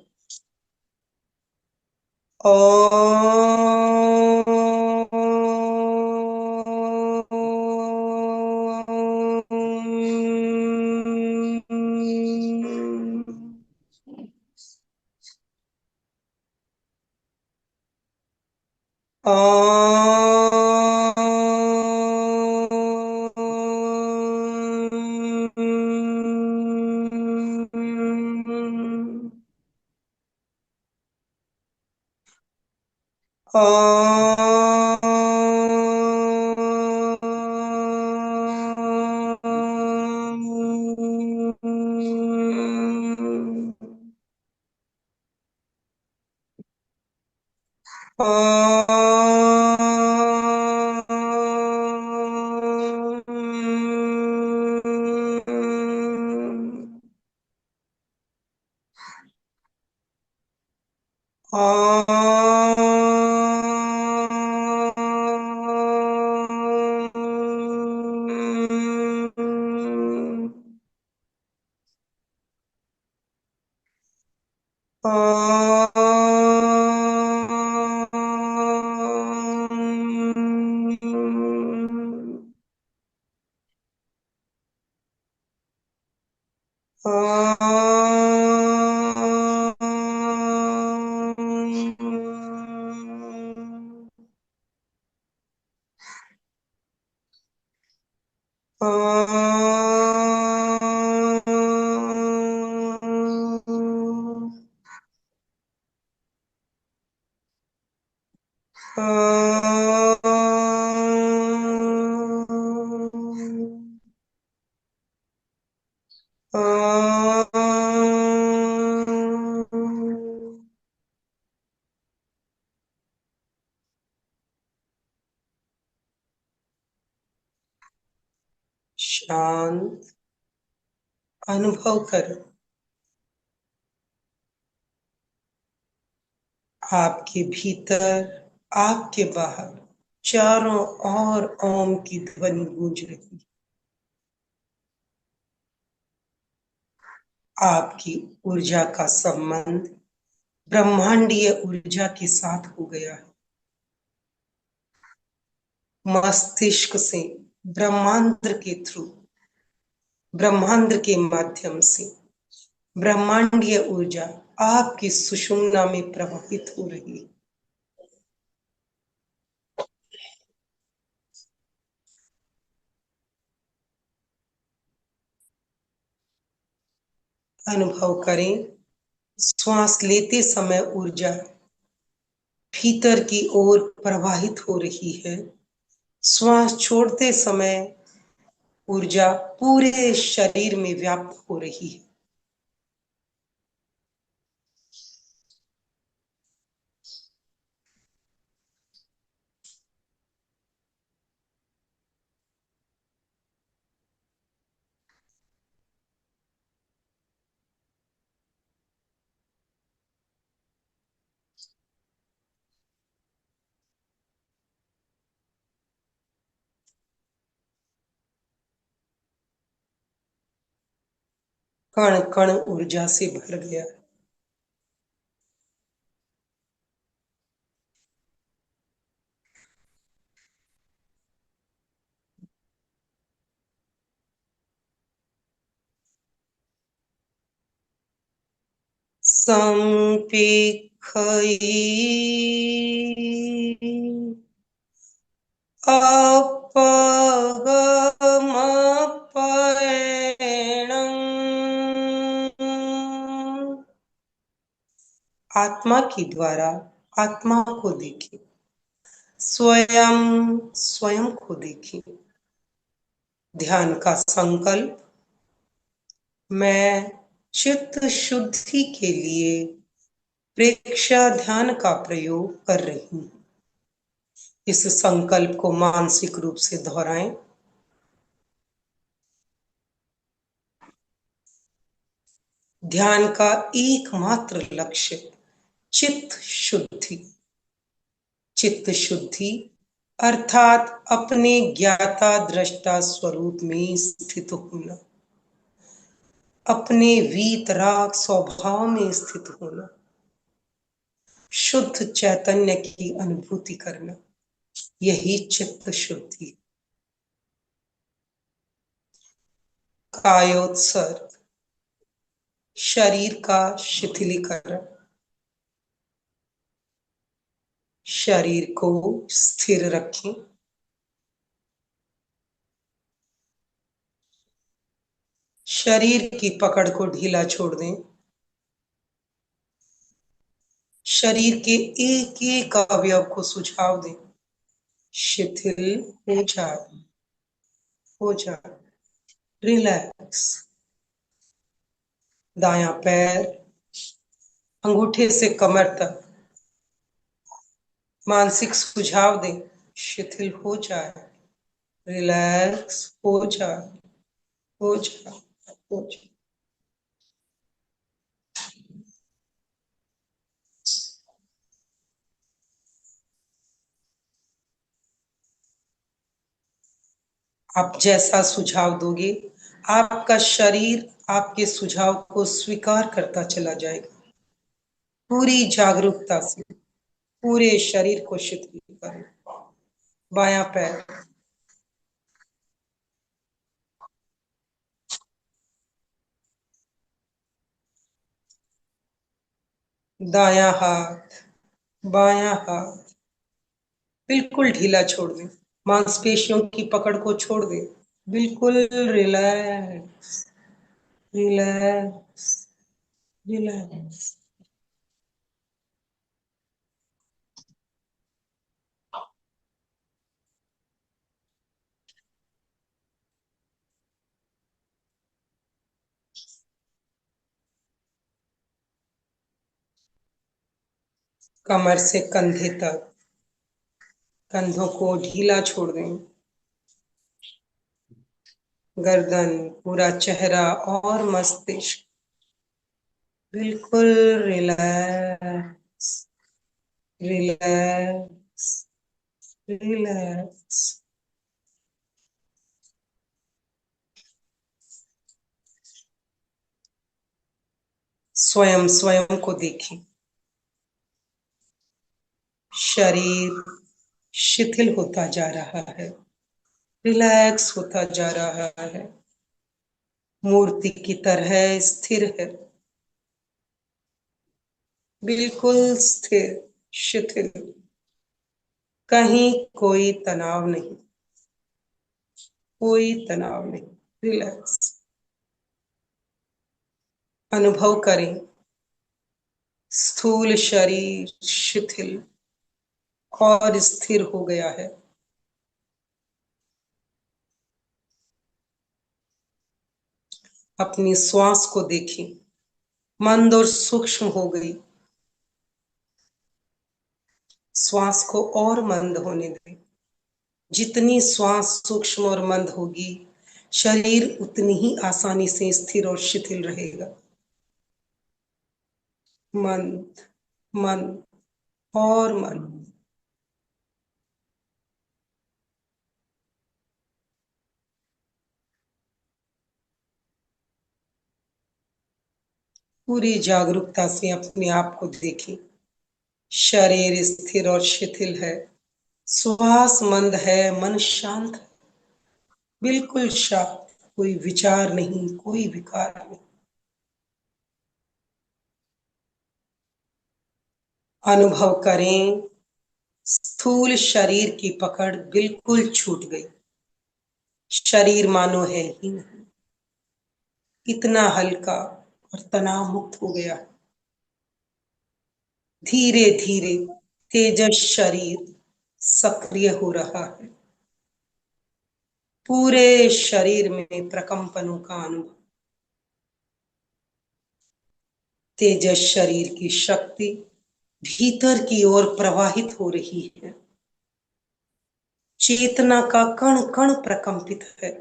शांत अनुभव करो। आपके भीतर, आपके बाहर, चारों ओर ओम की ध्वनि गूंज रही है। आपकी ऊर्जा का संबंध ब्रह्मांडीय ऊर्जा के साथ हो गया है। मस्तिष्क से ब्रह्मांड के थ्रू, ब्रह्मांड के माध्यम से ब्रह्मांडीय ऊर्जा आपकी सुषुम्ना में प्रवाहित हो रही है। अनुभव करें, श्वास लेते समय ऊर्जा भीतर की ओर प्रवाहित हो रही है। श्वास छोड़ते समय ऊर्जा पूरे शरीर में व्याप्त हो रही है। कण कण ऊर्जा से भर गया। संपेखै अपगमपयणम्। आत्मा के द्वारा आत्मा को देखें, स्वयं स्वयं को देखें। ध्यान का संकल्प, मैं चित्त शुद्धि के लिए प्रेक्षा ध्यान का प्रयोग कर रही हूँ। इस संकल्प को मानसिक रूप से दोहराएं। ध्यान का एकमात्र लक्ष्य चित्त शुद्धि। चित्त शुद्धि अर्थात अपने ज्ञाता दृष्टा स्वरूप में स्थित होना, अपने वीतराग स्वभाव में स्थित होना, शुद्ध चैतन्य की अनुभूति करना, यही चित्त शुद्धि। कायोत्सर्ग, शरीर का शिथिलीकरण, शरीर को स्थिर रखें। शरीर की पकड़ को ढीला छोड़ दें। शरीर के एक एक अवयव को सुझाव दें, शिथिल हो जाए, हो जाए, रिलैक्स। दायां पैर अंगूठे से कमर तक मानसिक सुझाव दें, शिथिल हो जाए, रिलैक्स हो जाए, हो जाए, हो जाए। आप जैसा सुझाव दोगे, आपका शरीर आपके सुझाव को स्वीकार करता चला जाएगा। पूरी जागरूकता से पूरे शरीर को शिथिल करें। बायां पैर, दायां हाथ, बायां हाथ बिल्कुल ढीला छोड़ दें। मांसपेशियों की पकड़ को छोड़ दें। बिल्कुल रिलैक्स, रिलैक्स, रिलैक्स। कमर से कंधे तक कंधों को ढीला छोड़ दें। गर्दन, पूरा चेहरा और मस्तिष्क बिल्कुल रिलैक्स, रिलैक्स, रिलैक्स। स्वयं स्वयं को देखें। शरीर शिथिल होता जा रहा है, रिलैक्स होता जा रहा है, मूर्ति की तरह स्थिर है, बिल्कुल स्थिर, शिथिल। कहीं कोई तनाव नहीं, कोई तनाव नहीं, रिलैक्स। अनुभव करें, स्थूल शरीर शिथिल और स्थिर हो गया है। अपनी श्वास को देखें, मंद और सूक्ष्म हो गई। श्वास को और मंद होने दें। जितनी श्वास सूक्ष्म और मंद होगी, शरीर उतनी ही आसानी से स्थिर और शिथिल रहेगा। मंद, मंद और मंद। पूरी जागरूकता से अपने आप को देखें। शरीर स्थिर और शिथिल है, श्वास मंद है, मन शांत है, बिल्कुल शांत, कोई विचार नहीं, कोई विकार नहीं। अनुभव करें, स्थूल शरीर की पकड़ बिल्कुल छूट गई। शरीर मानो है ही नहीं, इतना हल्का और तनाव मुक्त हो गया। धीरे धीरे तेजस शरीर सक्रिय हो रहा है। पूरे शरीर में प्रकंपनों का अनुभव। तेजस शरीर की शक्ति भीतर की ओर प्रवाहित हो रही है। चेतना का कण कण प्रकंपित है।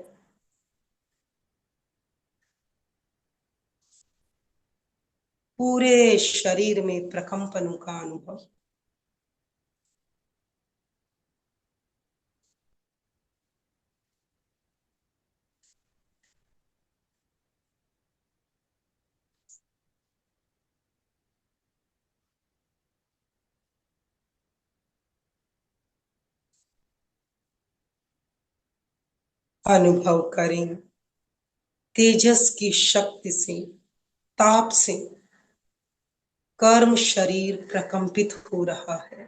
पूरे शरीर में प्रकंपनों का अनुभव। अनुभव करें, तेजस की शक्ति से, ताप से कर्म शरीर प्रकंपित हो रहा है।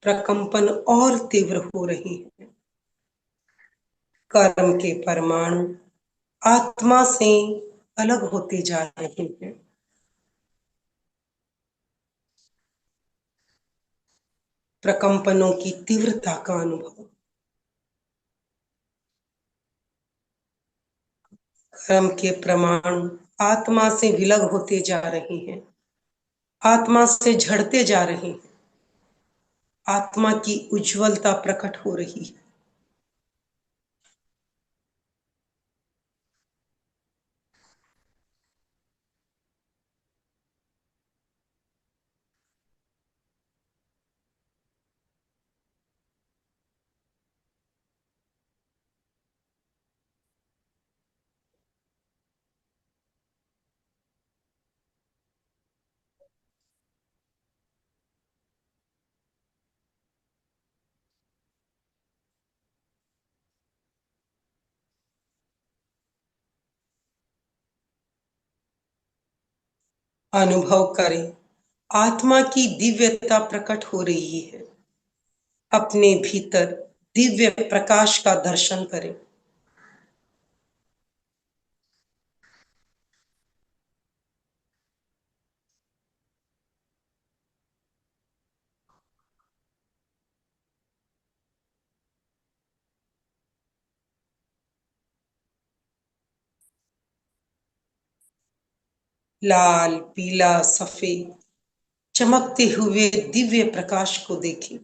प्रकंपन और तीव्र हो रही है। कर्म के परमाणु आत्मा से अलग होते जा रहे हैं। प्रकंपनों की तीव्रता का अनुभव। कर्म के परमाणु आत्मा से विलग होते जा रहे हैं, आत्मा से झड़ते जा रहे हैं। आत्मा की उज्जवलता प्रकट हो रही है। अनुभव करें, आत्मा की दिव्यता प्रकट हो रही है। अपने भीतर दिव्य प्रकाश का दर्शन करें। लाल, पीला, सफेद चमकते हुए दिव्य प्रकाश को देखें।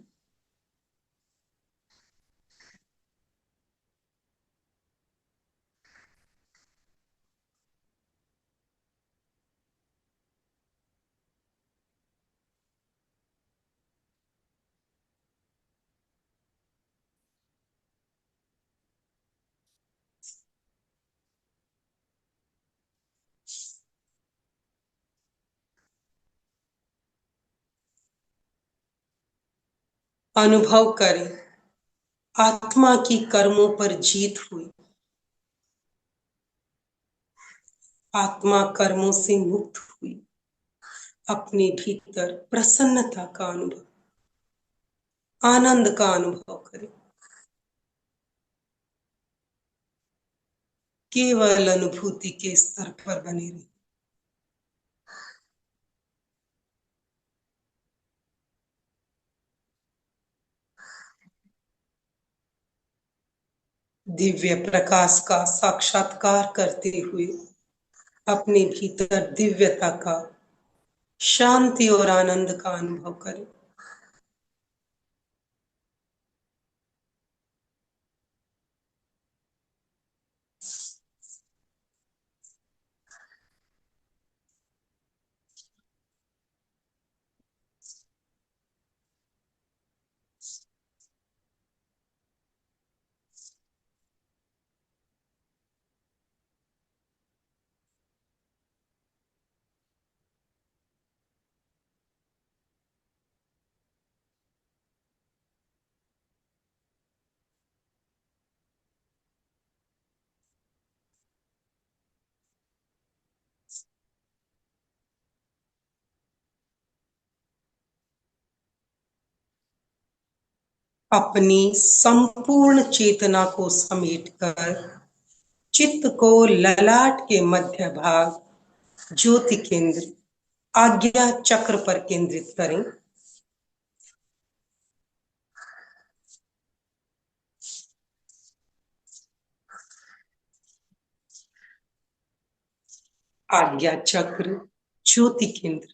अनुभव करें, आत्मा की कर्मों पर जीत हुई। आत्मा कर्मों से मुक्त हुई। अपने भीतर प्रसन्नता का अनुभव, आनंद का अनुभव करें। केवल अनुभूति के स्तर पर बने रहे। दिव्य प्रकाश का साक्षात्कार करते हुए अपने भीतर दिव्यता का, शांति और आनंद का अनुभव करें। अपनी संपूर्ण चेतना को समेटकर चित्त को ललाट के मध्य भाग ज्योति केंद्र आज्ञा चक्र पर केंद्रित करें। आज्ञा चक्र ज्योति केंद्र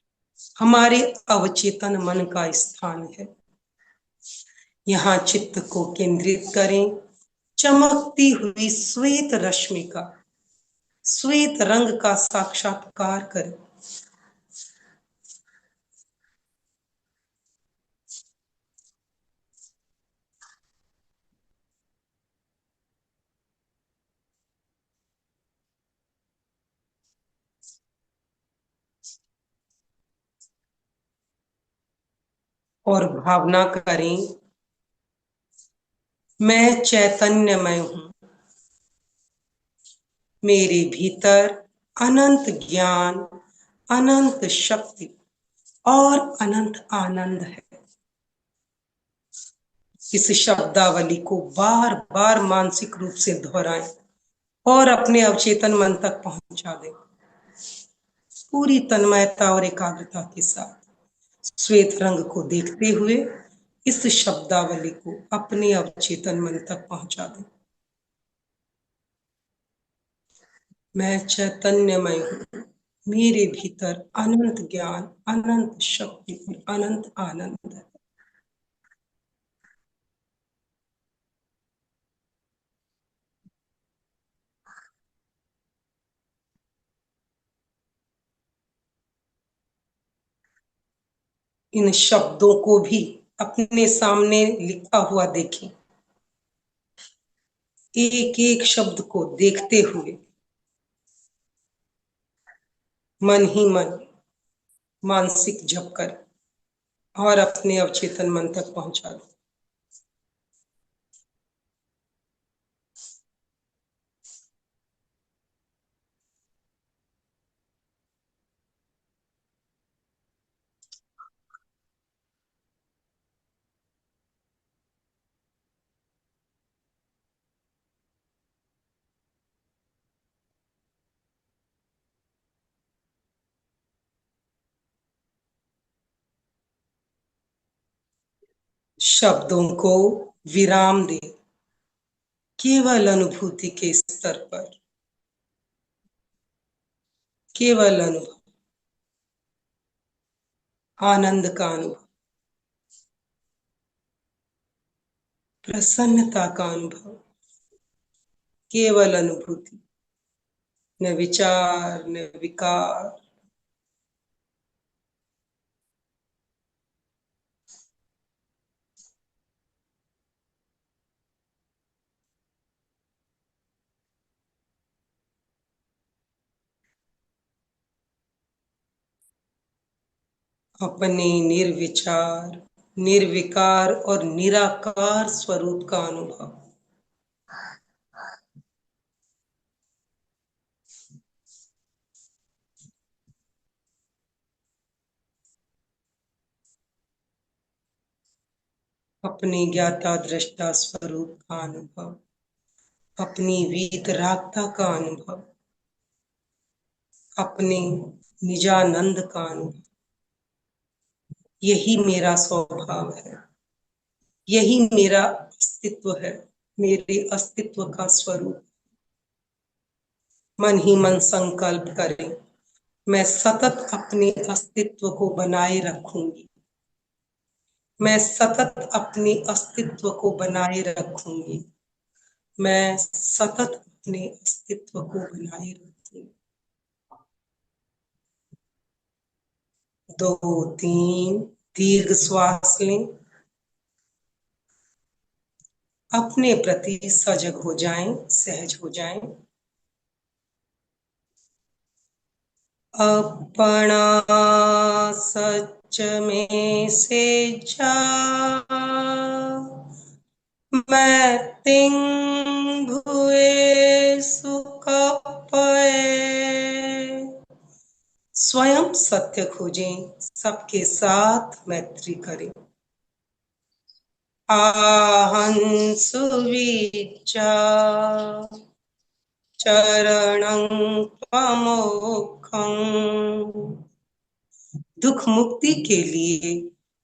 हमारे अवचेतन मन का स्थान है। यहाँ चित्त को केंद्रित करें। चमकती हुई श्वेत रश्मि का, श्वेत रंग का साक्षात्कार करें। और भावना करें, मैं चैतन्यमय हूं। मेरे भीतर अनंत ज्ञान, अनंत शक्ति और अनंत आनंद है। इस शब्दावली को बार बार मानसिक रूप से दोहराएं और अपने अवचेतन मन तक पहुंचा दें। पूरी तन्मयता और एकाग्रता के साथ श्वेत रंग को देखते हुए इस शब्दावली को अपने अवचेतन मन तक पहुंचा दें। मैं चैतन्यमय हूं। मेरे भीतर अनंत ज्ञान, अनंत शक्ति और अनंत आनंद है। इन शब्दों को भी अपने सामने लिखा हुआ देखें। एक एक शब्द को देखते हुए मन ही मन मानसिक जप कर और अपने अवचेतन मन तक पहुंचा दो। शब्दों को विराम दे। केवल अनुभूति के स्तर पर केवल अनुभव, आनंद का अनुभव, प्रसन्नता का अनुभव, केवल अनुभूति, न विचार न विकार। अपने निर्विचार, निर्विकार और निराकार स्वरूप का अनुभव। अपने ज्ञाता दृष्टा स्वरूप का अनुभव, अपनी वीतरागता का अनुभव, अपने निजानंद का अनुभव। यही मेरा स्वभाव है, यही मेरा अस्तित्व है, मेरे अस्तित्व का स्वरूप। मन ही मन संकल्प करें, मैं सतत अपने अस्तित्व को बनाए रखूंगी। मैं सतत अपने अस्तित्व को बनाए रखूंगी। मैं सतत अपने अस्तित्व को बनाए रखूंगी। 2-3 दीर्घ श्वास लें। अपने प्रति सजग हो जाएं, सहज हो जाएं। अपना सच में से जा, मैं तिंग भुए सुकपए। स्वयं सत्य खोजें, सबके साथ मैत्री करें। आहं सुविच्चा चरणं त्वमोक्षं। दुख मुक्ति के लिए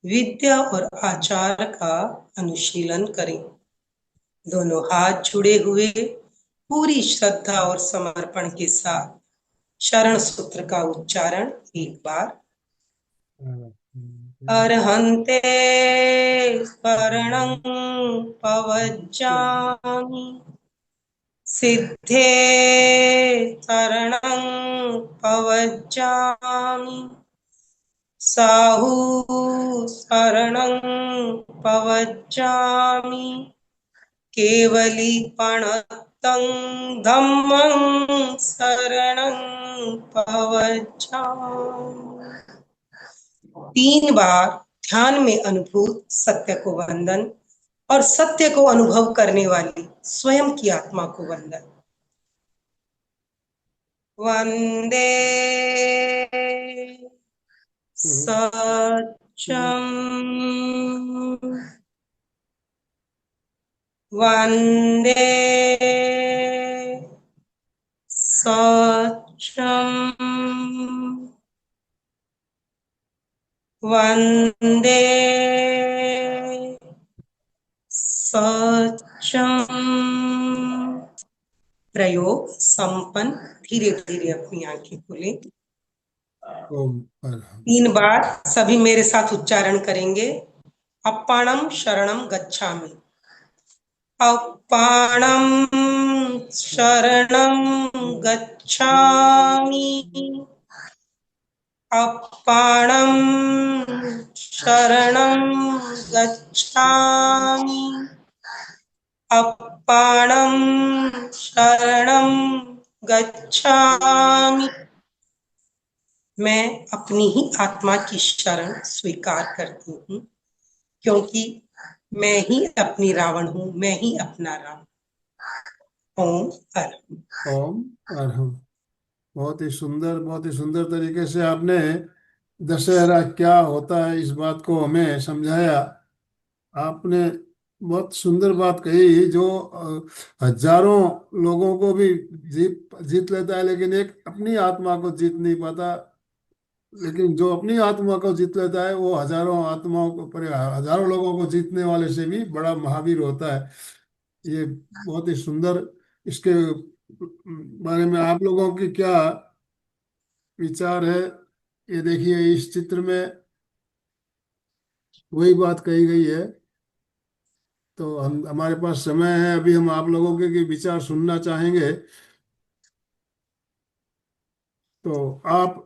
विद्या और आचार का अनुशीलन करें। दोनों हाथ जुड़े हुए पूरी श्रद्धा और समर्पण के साथ शरण सूत्र का उच्चारण एक बार। अर्हन्ते शरणं पवज्जामि, सिद्धे शरणं पवज्जामि, साहू शरणं पवज्जामि, केवलीपणतं धम्मं शरणं पवज्जामि। 3 बार ध्यान में अनुभूत सत्य को वंदन और सत्य को अनुभव करने वाली स्वयं की आत्मा को वंदन। वंदे सत्यम, वंदे सत्यम, वंदे सत्यम। प्रयोग संपन्न। धीरे धीरे अपनी आंखें खोलें।
ओम अर्हं।
3 बार सभी मेरे साथ उच्चारण करेंगे। अप्पाणम शरणम गच्छामि, अप्पाणम शरणम गच्छामि, अप्पाणम शरणम गच्छामि, अप्पाणम शरणम गच्छामि। मैं अपनी ही आत्मा की शरण स्वीकार करती हूँ, क्योंकि मैं ही अपनी रावण हूँ, मैं ही अपना राम। ओम अर्हं।
ओम अर्हं। बहुत ही सुंदर तरीके से आपने दशहरा क्या होता है इस बात को हमें समझाया। आपने बहुत सुंदर बात कही, जो हजारों लोगों को भी जीत जीत लेता है, लेकिन एक अपनी आत्मा को जीत नहीं पाता। लेकिन जो अपनी आत्मा को जीत लेता है वो हजारों आत्माओं को, पर हजारों लोगों को जीतने वाले से भी बड़ा महावीर होता है। ये बहुत ही सुंदर। इसके बारे में आप लोगों की क्या विचार है? ये देखिए, इस चित्र में वही बात कही गई है। तो हम, हमारे पास समय है अभी, हम आप लोगों के विचार सुनना चाहेंगे। तो आप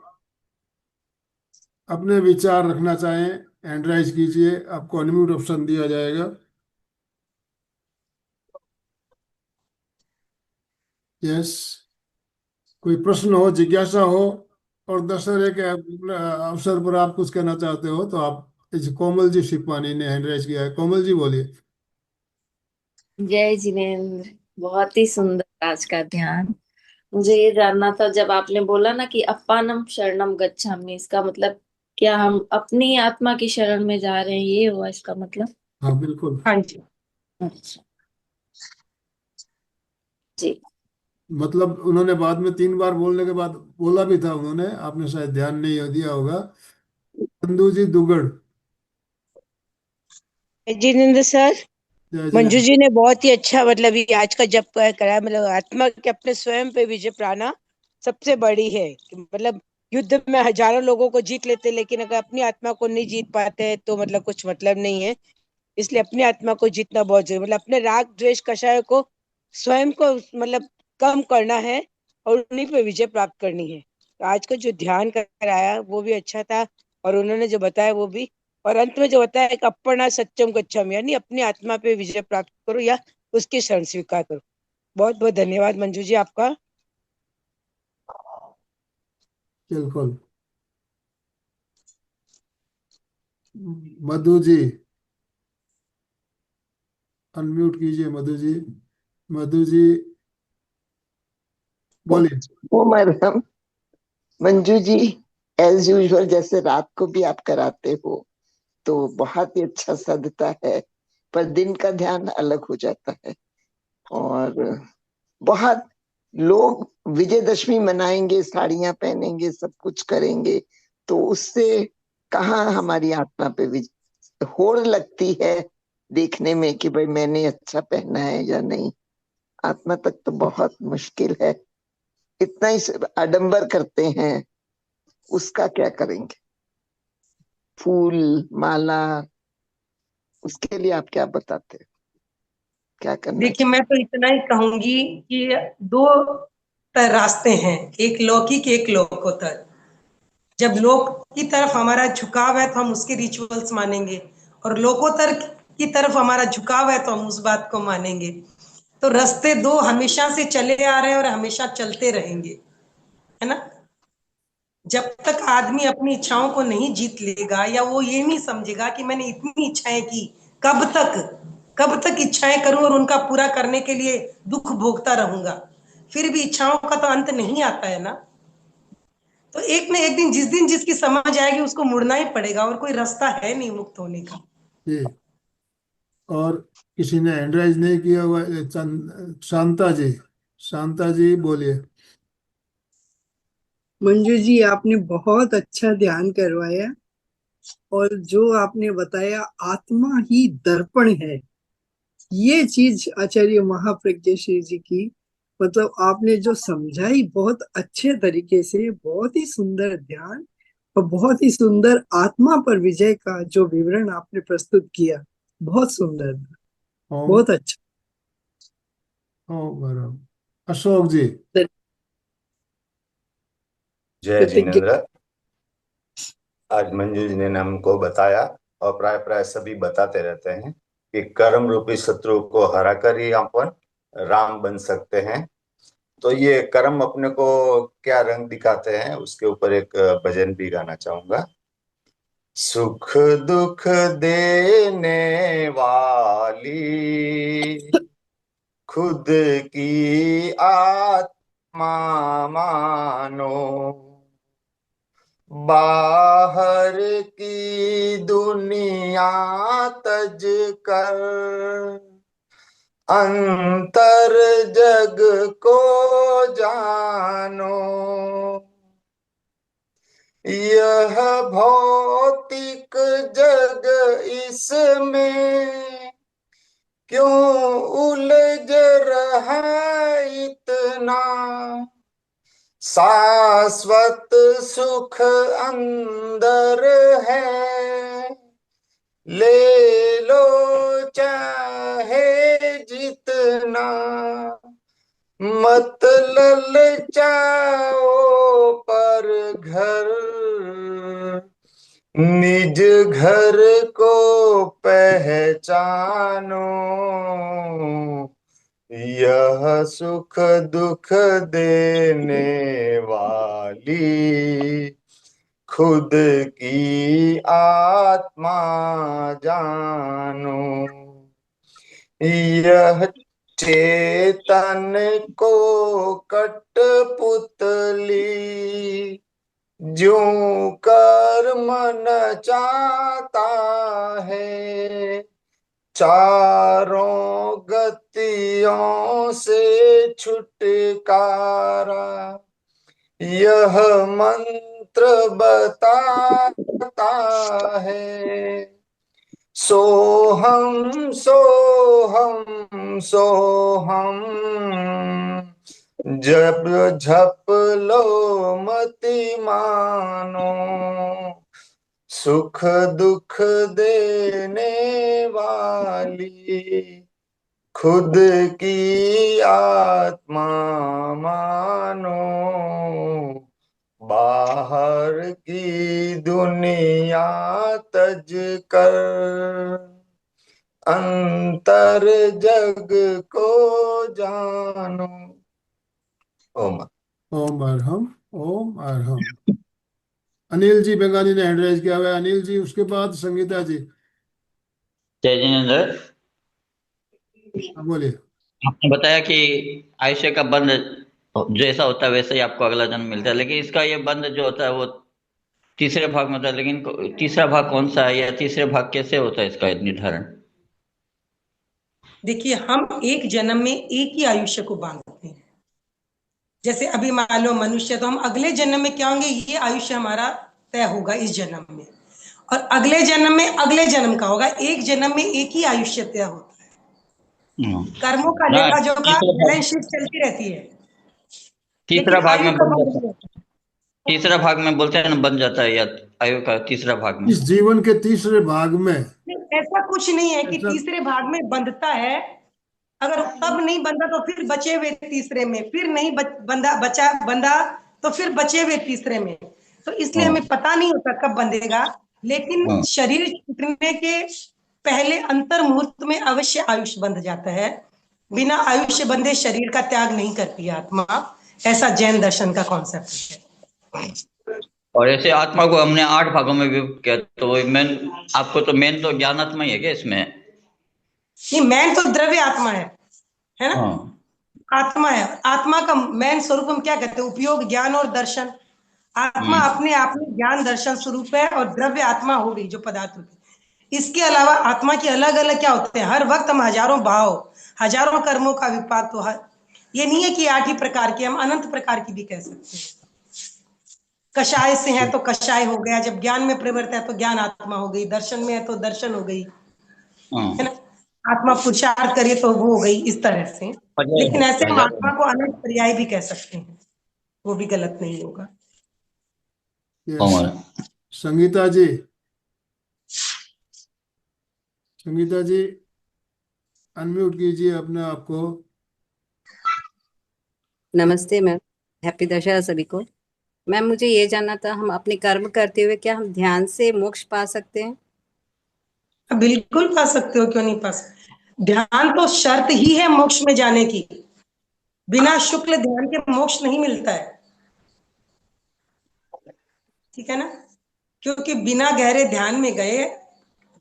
अपने विचार रखना चाहें, हैंड राइज कीजिए, आपको अनम्यूट ऑप्शन दिया जाएगा। यस, कोई प्रश्न हो, जिज्ञासा हो, और दशहरे के अवसर पर आप कुछ कहना चाहते हो तो आप। इस कोमल जी शिपानी ने हैंड राइज किया है। कोमल जी बोलिए।
जय जिनेन्द्र। बहुत ही सुंदर आज का ध्यान। मुझे ये जानना था, जब आपने बोला ना कि अप्पानम शरणम गच्छामि, इसका मतलब क्या हम अपनी आत्मा की शरण में जा रहे हैं, ये हुआ इसका मतलब?
हाँ बिल्कुल।
हाँ जी।
अच्छा जी।
मतलब उन्होंने बाद में 3 बार बोलने के बाद बोला भी था उन्होंने, आपने शायद ध्यान नहीं दिया होगा। चंदू जी दुगड़।
जितेंद्र सर,
जय
मंजू
जय।
जी ने बहुत ही अच्छा मतलब ये आज का जप कराया। मतलब आत्मा के अपने स्वयं पे विजय पाना सबसे बड़ी है कि मतलब युद्ध में हजारों लोगों को जीत लेते, लेकिन अगर अपनी आत्मा को नहीं जीत पाते हैं तो मतलब कुछ मतलब नहीं है। इसलिए अपनी आत्मा को जीतना बहुत जरूरी, मतलब अपने राग द्वेष कषाय को स्वयं को मतलब कम करना है और उन्हीं पे विजय प्राप्त करनी है। तो आज का जो ध्यान कराया वो भी अच्छा था, और उन्होंने जो बताया वो भी। और अंत में जो बताया कि अपना सत्यम गच्छामि, यानी अपनी आत्मा पे विजय प्राप्त करो या उसकी शरण स्वीकार करो। बहुत बहुत धन्यवाद मंजू जी आपका।
बिल्कुल। मधु जी, अनम्यूट कीजिए मधु जी। मधु जी बोलिए।
वो मरहम। मंजू जी, एज यूजुअल जैसे रात को भी आप कराते हो, तो बहुत ही अच्छा सदता है। पर दिन का ध्यान अलग हो जाता है। और बहुत लोग विजयदशमी मनाएंगे, साड़ियां पहनेंगे, सब कुछ करेंगे, तो उससे कहाँ हमारी आत्मा पे होड़ लगती है देखने में कि भाई मैंने अच्छा पहना है या नहीं। आत्मा तक तो बहुत मुश्किल है। इतना ही आडंबर करते हैं, उसका क्या करेंगे? फूल, माला, उसके लिए आप क्या बताते हो, क्या करना
देखिए,
चाहिए?
मैं तो इतना ही कहूंगी कि दो रास्ते हैं, एक लौकिक एक लोकोत्तर। जब लोक की तरफ हमारा झुकाव है तो हम उसके रिचुअल्स मानेंगे, और लोकोत्तर की तरफ हमारा झुकाव है तो हम उस बात को मानेंगे। तो रास्ते दो हमेशा से चले आ रहे हैं और हमेशा चलते रहेंगे, है ना। जब तक आदमी अपनी इच्छाओं को नहीं जीत लेगा, या वो ये नहीं समझेगा कि मैंने इतनी इच्छाएं की, कब तक कब तक इच्छाएं करूं और उनका पूरा करने के लिए दुख भोगता रहूंगा, फिर भी इच्छाओं का तो अंत नहीं आता है ना। तो एक न एक दिन, जिस दिन जिसकी समझ आएगी, उसको मुड़ना ही पड़ेगा, और कोई रास्ता है नहीं मुक्त होने का।
जी। और किसी ने हैंड राइज नहीं किया हुआ है, शांता जी। शांता जी बोलिए।
मंजू जी, आपने बहुत अच्छा ध्यान करवाया। और जो आपने बताया आत्मा ही दर्पण है, ये चीज आचार्य महाप्रज्ञा श्री जी की, मतलब आपने जो समझाई बहुत अच्छे तरीके से, बहुत ही सुंदर ध्यान और बहुत ही सुंदर आत्मा पर विजय का जो विवरण आपने प्रस्तुत किया, बहुत सुंदर,
ओम।
बहुत अच्छा।
ओम बराबर। अशोक जी।
जय
कृतज्ञ।
जिनेन्द्र। आज मंजू जी ने हमको बताया, और प्राय प्राय सभी बताते रहते हैं कि कर्म रूपी शत्रु को हराकर ही अपन राम बन सकते हैं। तो ये कर्म अपने को क्या रंग दिखाते हैं, उसके ऊपर एक भजन भी गाना चाहूंगा। सुख दुख देने वाली खुद की आत्मा मानो, बाहर की दुनिया तज कर अंतर जग को जानो। यह भौतिक जग इसमें क्यों उलझ रहा इतना, शाश्वत सुख अंदर है, ले लो चाहे जितना, मत ललचाओ पर घर, निज घर को पहचानो। यह सुख दुख देने वाली खुद की आत्मा जानो। यह चेतन को कठपुतली ज्यों कर मन चाहता है, चारों गतियों से छुटकारा यह मंत्र बताता है। सोहम सोहम सोहम, जब झप लो मति मानो, सुख दुख देने वाली खुद की आत्मा मानो, बाहर की दुनिया तज कर अंतर जग को जानो। ओम।
ओम अरहम। ओम अरहम। अनिल जी बेंगाली ने हैंड राइज किया हुआ है। अनिल जी, उसके बाद संगीता जी।
जय जिनेन्द्र।
हाँ, बोलिए।
आपने बताया कि आयुष्य का बंध जैसा होता है वैसे ही आपको अगला जन्म मिलता है, लेकिन इसका ये बंध जो होता है वो तीसरे भाग में होता है, लेकिन तीसरा भाग कौन सा है या तीसरे भाग कैसे होता है इसका निर्धारण?
देखिए, हम एक जन्म में एक ही आयुष्य को बांधते हैं। जैसे अभी मान लो मनुष्य, तो हम अगले जन्म में क्या होंगे, ये आयुष्य हमारा तय होगा इस जन्म में, और अगले जन्म में अगले जन्म का होगा। एक जन्म में एक ही आयुष्य तय होता है। कर्मों का
ना
लेखा जोखा बैलेंस शीट चलती रहती है,
तीसरा
लेकिन
भाग
आयु
में
का
बन
बंध
जाता
नहीं
है।
होता।
तीसरा भाग में बोलते हैं ना, बन जाता है, या आयु का तीसरा भाग में।
इस जीवन के तीसरे भाग में
नहीं, ऐसा कुछ नहीं है कि
ऐसा
तीसरे भाग में बंधता है। अगर तब नहीं बंधा तो फिर बचे हुए तीसरे में, फिर नहीं बंधा तो फिर बचे हुए तीसरे में। तो इसलिए
हाँ,
हमें पता नहीं होता कब बंधेगा, लेकिन
हाँ।
शरीर छूटने के पहले अंतर मुहूर्त में अवश्य आयुष्य बंध जाता है। बिना आयुष्य बंधे शरीर का त्याग नहीं करती है आत्मा, ऐसा जैन दर्शन का कॉन्सेप्ट है।
और ऐसे आत्मा को हमने 8 भागों में विभक्त किया, तो मेन आपको तो मेन तो ज्ञानात्मा ही है क्या इसमें?
ये मैन तो द्रव्य आत्मा है ना।
हाँ।
आत्मा है, आत्मा का मैन स्वरूप हम क्या कहते हैं, उपयोग, ज्ञान और दर्शन। आत्मा अपने आप में ज्ञान दर्शन स्वरूप है, और द्रव्य आत्मा हो गई जो पदार्थ होती है। इसके अलावा आत्मा के अलग अलग क्या होते हैं, हर वक्त हम हजारों भाव, हजारों कर्मों का विपाक, तो ये नहीं है कि 8 ही प्रकार की, हम अनंत प्रकार की भी कह सकते हैं। कषाय से है तो कषाय हो गया, जब ज्ञान में प्रवृत्त है तो ज्ञान आत्मा हो गई, दर्शन में है तो दर्शन हो गई, है ना। आत्मा पुरुषार्थ करे तो वो हो गई, इस तरह से। लेकिन ऐसे हम आत्मा को अनंत पर्याय भी कह सकते हैं, वो भी गलत नहीं होगा।
संगीता जी, संगीता जी अनम्यूट कीजिए अपने आप को।
नमस्ते मैम, हैप्पी दशहरा सभी को। मैम, मुझे ये जानना था, हम अपने कर्म करते हुए क्या हम ध्यान से मोक्ष पा सकते हैं?
बिल्कुल पा सकते हो, क्यों नहीं पा सकते। ध्यान तो शर्त ही है मोक्ष में जाने की। बिना शुक्ल ध्यान के मोक्ष नहीं मिलता है, ठीक है ना। क्योंकि बिना गहरे ध्यान में गए,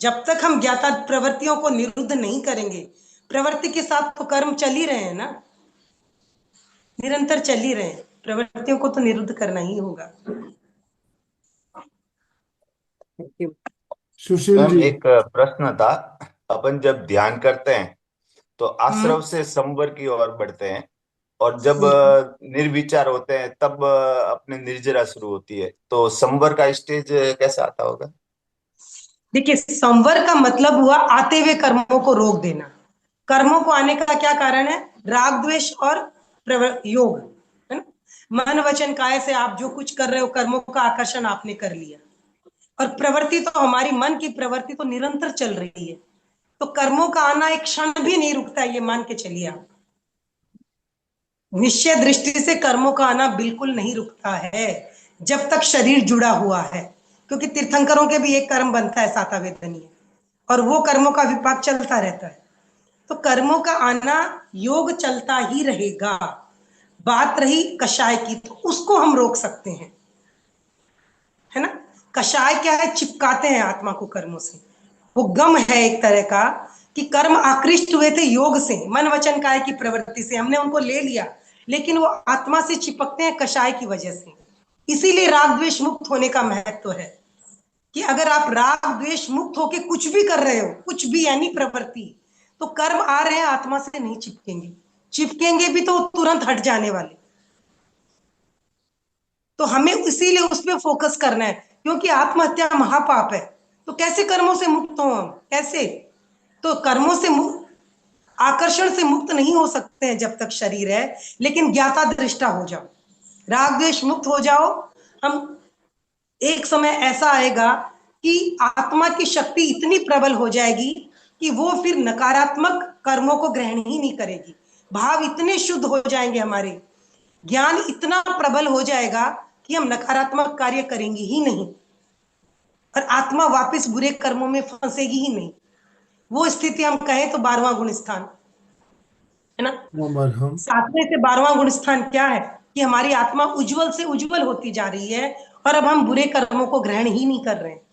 जब तक हम ज्ञाता प्रवृत्तियों को निरुद्ध नहीं करेंगे, प्रवृत्ति के साथ तो कर्म चल ही रहे हैं ना, निरंतर चल ही रहे हैं, प्रवृत्तियों को तो निरुद्ध करना ही होगा।
सुशील
मैम
जी,
एक प्रश्न था। अपन जब ध्यान करते हैं तो आश्रव से संवर की ओर बढ़ते हैं, और जब निर्विचार होते हैं तब अपने निर्जरा शुरू होती है, तो संवर का स्टेज कैसे आता होगा?
देखिए, संवर का मतलब हुआ आते हुए कर्मों को रोक देना। कर्मों को आने का क्या कारण है, राग द्वेष और योग, है ना। मन वचन काया से आप जो कुछ कर रहे हो, कर्मों का आकर्षण आपने कर लिया, और प्रवृत्ति तो हमारी मन की प्रवृत्ति तो निरंतर चल रही है, तो कर्मों का आना एक क्षण भी नहीं रुकता है, ये मान के चलिए आप। निश्चय दृष्टि से कर्मों का आना बिल्कुल नहीं रुकता है, जब तक शरीर जुड़ा हुआ है। क्योंकि तीर्थंकरों के भी एक कर्म बनता है सातावेदनीय, और वो कर्मों का विपाक चलता रहता है। तो कर्मों का आना योग चलता ही रहेगा। बात रही कषाय की, तो उसको हम रोक सकते हैं, है ना। कषाय क्या है, चिपकाते हैं आत्मा को कर्मों से। वो गम है एक तरह का, कि कर्म आकृष्ट हुए थे योग से, मन वचन काय की प्रवृत्ति से, हमने उनको ले लिया, लेकिन वो आत्मा से चिपकते हैं कषाय की वजह से। इसीलिए राग द्वेष मुक्त होने का महत्व है, कि अगर आप राग द्वेष मुक्त होके कुछ भी कर रहे हो, कुछ भी यानी प्रवृत्ति, तो कर्म आ रहे हैं आत्मा से नहीं चिपकेंगे, चिपकेंगे भी तो तुरंत हट जाने वाले। तो हमें इसीलिए उस पर फोकस करना है, क्योंकि आत्महत्या महापाप है। तो कैसे कर्मों से मुक्त हो हम, कैसे? तो कर्मों से आकर्षण से मुक्त नहीं हो सकते हैं जब तक शरीर है, लेकिन ज्ञाता दृष्टा हो जाओ, राग द्वेष मुक्त हो जाओ। हम एक समय ऐसा आएगा कि आत्मा की शक्ति इतनी प्रबल हो जाएगी कि वो फिर नकारात्मक कर्मों को ग्रहण ही नहीं करेगी। भाव इतने शुद्ध हो जाएंगे हमारे, ज्ञान इतना प्रबल हो जाएगा कि हम नकारात्मक कार्य करेंगे ही नहीं, और आत्मा वापस बुरे कर्मों में फंसेगी ही नहीं। वो स्थिति हम कहें तो 12वां गुण स्थान, है ना।
हम
7वें से 12वां गुण स्थान क्या है, कि हमारी आत्मा उज्जवल से उज्जवल होती जा रही है, और अब हम बुरे कर्मों को ग्रहण ही नहीं कर रहे हैं।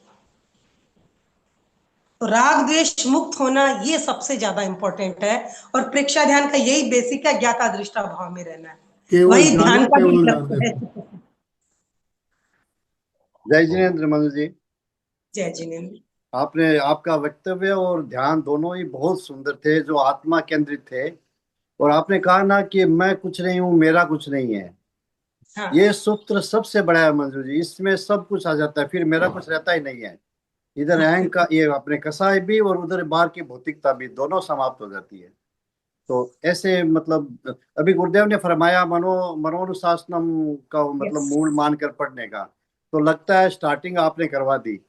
तो राग द्वेष मुक्त होना ये सबसे ज्यादा इंपॉर्टेंट है, और प्रेक्षा ध्यान का यही बेसिक है, ज्ञाता दृष्टा भाव में रहना है, वही ध्यान का भी लक्ष्य है।
जय जिनेन्द्र मनु जी।
जय जिनेन्द्र।
आपने आपका वक्तव्य और ध्यान दोनों ही बहुत सुंदर थे, जो आत्मा केंद्रित थे। और आपने कहा ना कि मैं कुछ नहीं हूँ, मेरा कुछ नहीं है।
हाँ
ये सूत्र सबसे बड़ा है मंजू जी, इसमें सब कुछ आ जाता है, फिर मेरा कुछ रहता ही नहीं है। इधर अहंकार का ये अपने कसाय भी और उधर बाहर की भौतिकता भी, दोनों समाप्त हो जाती है। तो ऐसे मतलब अभी गुरुदेव ने फरमाया मनोनुशासनम का मतलब
यस।
मूल मानकर पढ़ने का, तो लगता है स्टार्टिंग आपने करवा दी।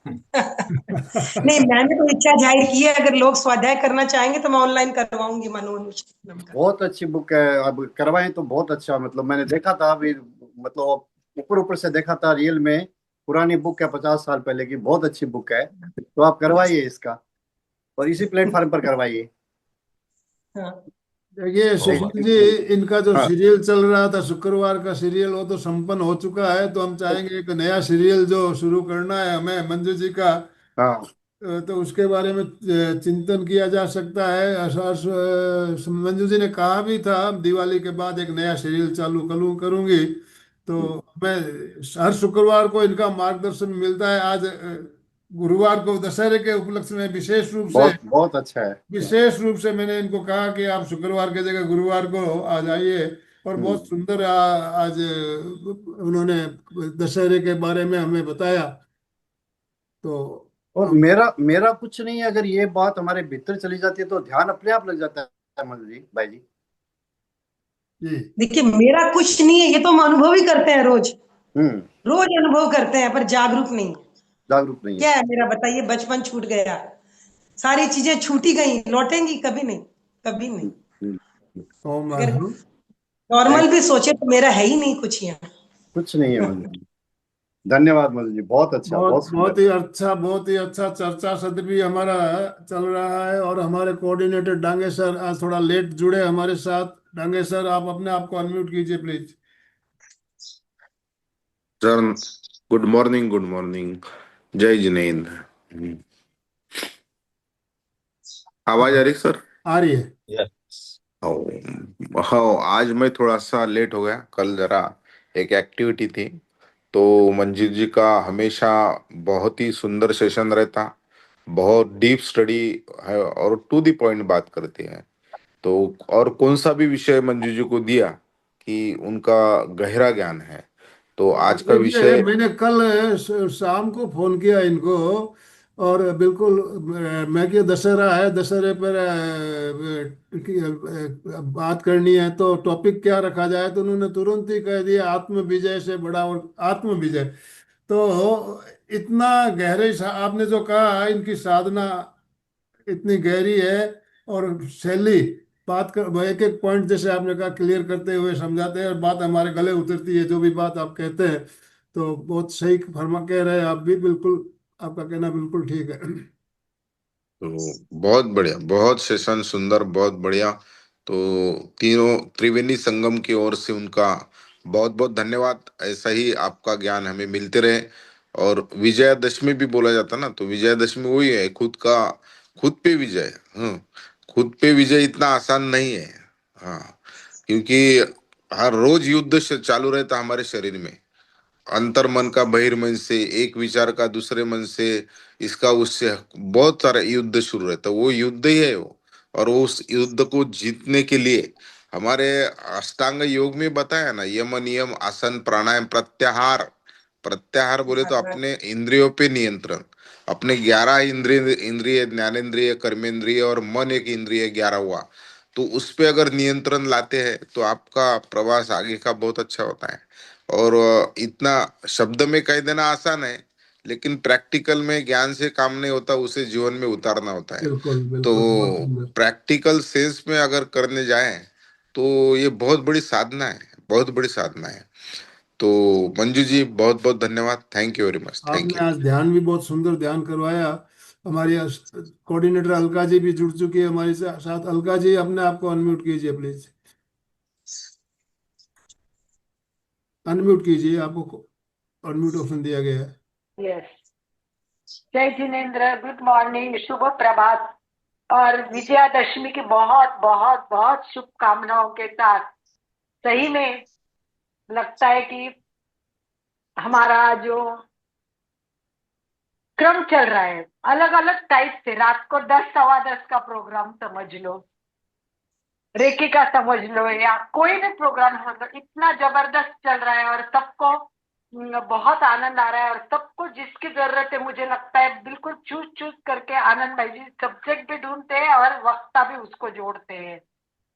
नहीं, मैंने तो इच्छा जाहिर की है, अगर लोग स्वाध्याय करना चाहेंगे तो मैं ऑनलाइन करवाऊंगी मनोनुशासनम का।
बहुत अच्छी बुक है, अब करवाएं तो बहुत अच्छा। मतलब मैंने देखा था अभी, मतलब ऊपर ऊपर से देखा था, रियल में पुरानी बुक है, 50 साल पहले की, बहुत अच्छी बुक है। तो आप
यस।
करवाइए इसका, और इसी प्लेटफॉर्म पर करवाइए।
हाँ
देखिए सुशील जी, इनका जो
हाँ
सीरियल चल रहा था शुक्रवार का सीरियल, वो तो संपन्न हो चुका है। तो हम चाहेंगे एक नया सीरियल जो शुरू करना है हमें मंजू जी का,
हाँ
तो उसके बारे में चिंतन किया जा सकता है। मंजू जी ने कहा भी था दिवाली के बाद एक नया सीरियल चालू करूंगी। तो मैं हर शुक्रवार को इनका मार्गदर्शन मिलता है। आज गुरुवार को दशहरे के उपलक्ष्य में
बहुत बहुत अच्छा है।
विशेष रूप से मैंने इनको कहा कि आप शुक्रवार की जगह गुरुवार को आ जाइए। और बहुत सुंदर आज उन्होंने दशहरे के बारे में हमें बताया। तो
और मेरा मेरा कुछ नहीं है, अगर ये बात हमारे भीतर चली जाती है तो ध्यान अपने आप लग जाता है मंजू जी, भाई जी।
जी
देखिए, मेरा कुछ नहीं है, ये तो हम अनुभव ही करते हैं रोज।
हम्म।
रोज अनुभव करते हैं, पर जागरूक नहीं।
जागरूक नहीं है।
क्या है मेरा, बताइए? बचपन छूट गया, सारी चीजें छूटी गई, लौटेंगी कभी नहीं, कभी नहीं।
ओम
अगर
अर्हं।
थैंक,
नॉर्मल भी सोचे तो मेरा है ही नहीं कुछ यहाँ।
कुछ नहीं है मंजू जी। धन्यवाद मंजू जी, बहुत अच्छा, बहुत सुंदर।
बहुत ही अच्छा चर्चा सत्र भी हमारा चल रहा है। और हमारे कोऑर्डिनेटर डांगे सर आज थोड़ा लेट जुड़े हमारे साथ। डांगे सर, आप अपने आप को अनम्यूट कीजिए please.
Sir, good morning, good morning. जय जिनेन्द्र। आवाज आ रही सर?
आ रही है।
यस।
हाँ, आज मैं थोड़ा सा लेट हो गया, कल जरा एक एक्टिविटी थी। तो मंजीत जी का हमेशा बहुत ही सुंदर सेशन रहता, बहुत डीप स्टडी है और टू द पॉइंट बात करते हैं। तो और कौन सा भी विषय मंजू जी को दिया कि उनका गहरा ज्ञान है। तो आज का
देखिए,
विषय
मैंने कल शाम को फोन किया इनको, और बिल्कुल मैं कि दशहरा है, दशहरे पर बात करनी है तो टॉपिक क्या रखा जाए। तो उन्होंने तुरंत ही कह दिया आत्म विजय से बड़ा और आत्म विजय। तो इतना गहरे आपने जो कहा, इनकी साधना इतनी गहरी है। और शैली, बात कर एक एक पॉइंट जैसे आपने कहा क्लियर करते हुए समझाते हैं, और बात हमारे गले उतरती है जो भी बात आप कहते हैं। तो बहुत सही फरमा कह रहे हैं आप भी, बिल्कुल आपका कहना बिल्कुल ठीक है।
तो बहुत बढ़िया, बहुत सेशन सुंदर, बहुत बढ़िया। तो तीनों त्रिवेणी संगम की ओर से उनका बहुत बहुत धन्यवाद। ऐसा ही आपका ज्ञान हमें मिलते रहे। और विजयादशमी भी बोला जाता ना, तो विजयादशमी वही है, खुद पे विजय। खुद पे विजय इतना आसान नहीं है। हाँ, क्योंकि हर रोज युद्ध चालू रहता हमारे शरीर में, अंतर मन का बहिर्मन से, एक विचार का दूसरे मन से, इसका उससे बहुत सारा युद्ध शुरू रहता है। वो युद्ध ही है वो। और वो उस युद्ध को जीतने के लिए हमारे अष्टांग योग में बताया ना, यम नियम आसन प्राणायाम प्रत्याहार। प्रत्याहार बोले तो अपने इंद्रियों पे नियंत्रण, अपने 11 इंद्रिय इंद्रिय ज्ञानेंद्रिय कर्मेंद्रिय और मन एक इंद्रिय 11 हुआ। तो उस पे अगर नियंत्रण लाते हैं तो आपका प्रवास आगे का बहुत अच्छा होता है। और इतना शब्द में कह देना आसान है, लेकिन प्रैक्टिकल में ज्ञान से काम नहीं होता, उसे जीवन में उतारना होता है।
बिल्कुल
तो
बिल्कुल, बहुत सुंदर।
प्रैक्टिकल सेंस में अगर करने जाएं तो ये बहुत बड़ी साधना है, बहुत बड़ी साधना है। तो मंजू जी, बहुत बहुत धन्यवाद। Thank you very much, thank
आपने
यू।
आज ध्यान भी बहुत सुंदर ध्यान करवाया। हमारी कोऑर्डिनेटर अलका जी भी जुड़ चुकी है हमारे साथ। अलका जी, अपने आप को अनम्यूट कीजिए प्लीज। अनम्यूट कीजिए, आपको अनम्यूट ऑप्शन दिया गया है।
यस। जय जिनेन्द्र, गुड मॉर्निंग, शुभ प्रभात और विजयादशमी की बहुत बहुत बहुत शुभकामनाओं के साथ। सही में लगता है कि हमारा जो
क्रम चल रहा है अलग अलग टाइप से। रात को 10 सवा 10 का प्रोग्राम समझ लो, रेकी का समझ लो, या कोई भी प्रोग्राम समझ लो, इतना जबरदस्त चल रहा है और सबको बहुत आनंद आ रहा है। और सबको जिसकी जरूरत है मुझे लगता है बिल्कुल चूज चूज करके आनंद भाई जी सब्जेक्ट भी ढूंढते हैं और वक्ता भी उसको जोड़ते हैं।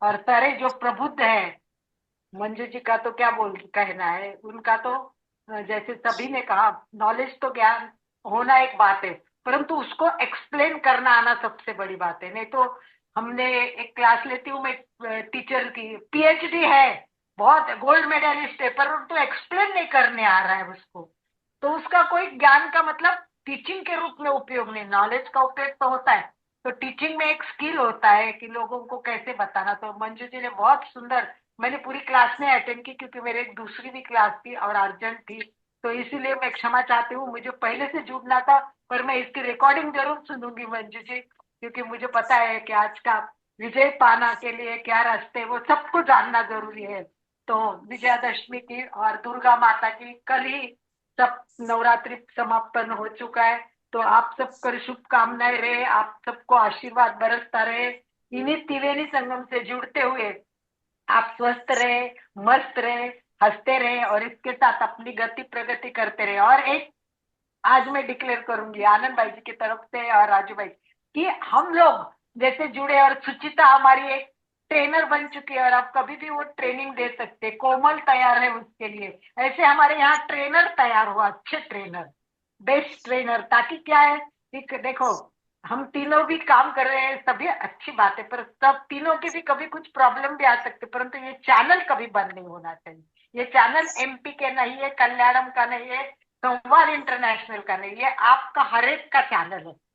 और सारे जो प्रबुद्ध है, मंजू जी का तो क्या बोल कहना है, उनका तो जैसे सभी ने कहा, नॉलेज तो ज्ञान होना एक बात है, परंतु उसको एक्सप्लेन करना आना सबसे बड़ी बात है। नहीं तो हमने एक क्लास लेती हूँ मैं टीचर की, पीएचडी है, बहुत गोल्ड मेडलिस्ट है, पर तो एक्सप्लेन नहीं करने आ रहा है उसको, तो उसका कोई ज्ञान का मतलब टीचिंग के रूप में उपयोग नहीं। नॉलेज का उपयोग तो होता है, तो टीचिंग में एक स्किल होता है कि लोगों को कैसे बताना। तो मंजू जी ने बहुत सुंदर, मैंने पूरी क्लास नहीं अटेंड की क्योंकि मेरे एक दूसरी भी क्लास थी और अर्जेंट थी, तो इसीलिए मैं क्षमा चाहती हूँ, मुझे पहले से जुड़ना था, पर मैं इसकी रिकॉर्डिंग जरूर सुनूंगी मंजू जी, क्योंकि मुझे पता है कि आज का विजय पाना के लिए क्या रास्ते, वो सबको जानना जरूरी है। तो विजयादशमी की और दुर्गा माता की कल ही सब नवरात्रि समापन हो चुका है, तो आप सबको शुभकामनाएं रहे, आप सबको आशीर्वाद बरसता रहे। इन्हीं त्रिवेणी संगम से जुड़ते हुए आप स्वस्थ रहे, मस्त रहे, हंसते रहे और इसके साथ अपनी गति प्रगति करते रहे। और एक आज मैं डिक्लेयर करूंगी आनंद भाई जी की तरफ से और राजू भाई कि हम लोग जैसे जुड़े, और सुचिता हमारी एक ट्रेनर बन चुकी है और आप कभी भी वो ट्रेनिंग दे सकते, कोमल तैयार है उसके लिए, ऐसे हमारे यहाँ ट्रेनर तैयार हुआ, अच्छे ट्रेनर, बेस्ट ट्रेनर, ताकि क्या है कि देखो हम तीनों भी काम कर रहे हैं, सभी अच्छी बात है, पर सब तीनों की भी कभी कुछ प्रॉब्लम भी आ सकती है, परंतु ये चैनल कभी बंद नहीं होना चाहिए। ये चैनल एमपी के नहीं है, कल्याणम का नहीं है, संवाद इंटरनेशनल का नहीं है, आपका हर एक का चैनल है।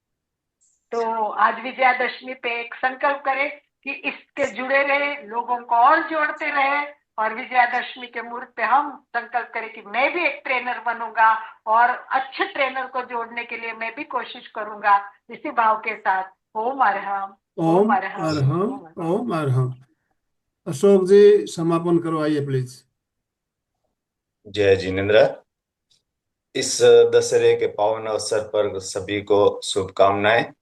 तो आज विजयादशमी पे एक संकल्प करें कि इसके जुड़े रहे, लोगों को और जोड़ते रहे, और विजयादशमी के मुहूर्त पे हम संकल्प करें कि मैं भी एक ट्रेनर बनूंगा और अच्छे ट्रेनर को जोड़ने के लिए मैं भी कोशिश करूंगा, इसी भाव के साथ। ओम अरहम,
ओम
ओम अरहम,
अरहम,
ओम अरहम।
ओम अरहम। अशोक जी समापन करवाइए प्लीज।
जय जिनेन्द्र। इस दशहरे के पावन अवसर पर सभी को शुभकामनाएं।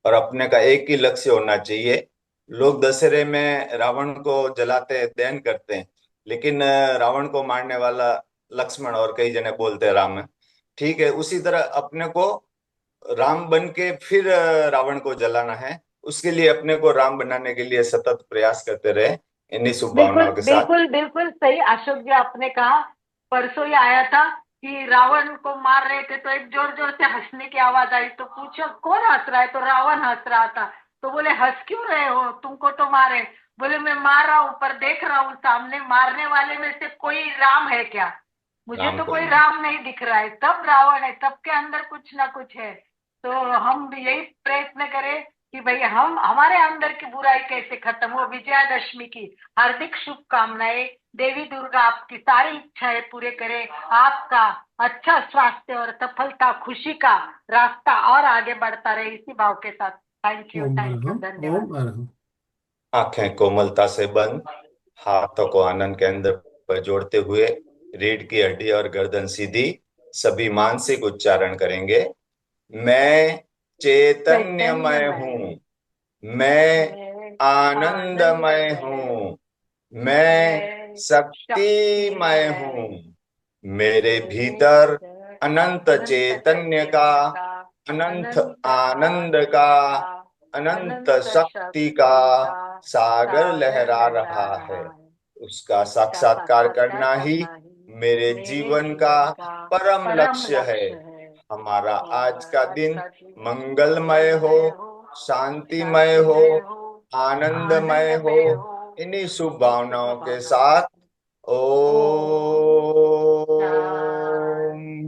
और अपने का एक ही लक्ष्य होना चाहिए। लोग दशहरे में रावण को जलाते हैं, दहन करते हैं, लेकिन रावण को मारने वाला लक्ष्मण और कई जने बोलते हैं राम है। ठीक है, उसी तरह अपने को राम बन के फिर रावण को जलाना है। उसके लिए अपने को राम बनाने के लिए सतत प्रयास करते रहे। इन्हीं
बिल्कुल
शुभकामनाओं के साथ
बिल्कुल बिल्कुल सही अशोक जी आपने कहा। परसों ही आया था कि रावण को मार रहे थे तो एक जोर जोर से हंसने की आवाज आई, तो पूछो कौन हंस रहा है, तो रावण हंस रहा था। तो बोले हंस क्यों रहे हो, तुमको तो मारे। बोले मैं मार रहा हूँ पर देख रहा हूँ सामने मारने वाले में से कोई राम है क्या, मुझे
राम
तो
को
कोई
नहीं।
राम नहीं दिख रहा है, सब रावण है, सबके अंदर कुछ ना कुछ है। तो हम भी यही प्रयत्न करें कि भाई हम हमारे अंदर की बुराई कैसे खत्म हो। विजयादशमी की हार्दिक शुभकामनाएं। देवी दुर्गा आपकी सारी इच्छाएं पूरे करे, आपका अच्छा स्वास्थ्य और सफलता खुशी का रास्ता और आगे बढ़ता रहे, इसी भाव के साथ। थैंक यू,
ओम
धन्यवाद।
अरहम, ओम अरहम।
आंखें कोमलता से बंद, हाथों को आनंद के अंदर पर जोड़ते हुए, रीढ़ की हड्डी और गर्दन सीधी, सभी मानसिक उच्चारण करेंगे। मैं चैतन्यमय
चैतन्यमय,
हूँ, मैं
मैं
आनंदमय
आनंदमय
हूँ,
हूँ,
मैं
मैं
शक्तिमय
शक्तिमय
हूँ।
हूँ,
मेरे
मेरे
भीतर
भीतर
अनंत
अनंत
चैतन्य का,
चैतन्य का,
अनंत
अनंत
आनंद का,
आनंद का,
अनंत
अनंत
शक्ति का
शक्ति का
सागर
सागर
लहरा
लहरा
रहा है।
रहा है।
उसका
उसका
साक्षात्कार
साक्षात्कार
करना ही
करना ही
मेरे
मेरे
जीवन का
जीवन का
परम
परम
लक्ष्य है।
लक्ष्य है।
हमारा आज
और
का
आज
दिन
का दिन
मंगलमय हो,
मंगलमय हो,
शांतिमय हो,
शांतिमय हो,
आनंदमय हो।
आनंदमय हो,
इन्हीं शुभ
इन्हीं शुभ
भावनाओं के
भावनाओं के
साथ
साथ।
ओम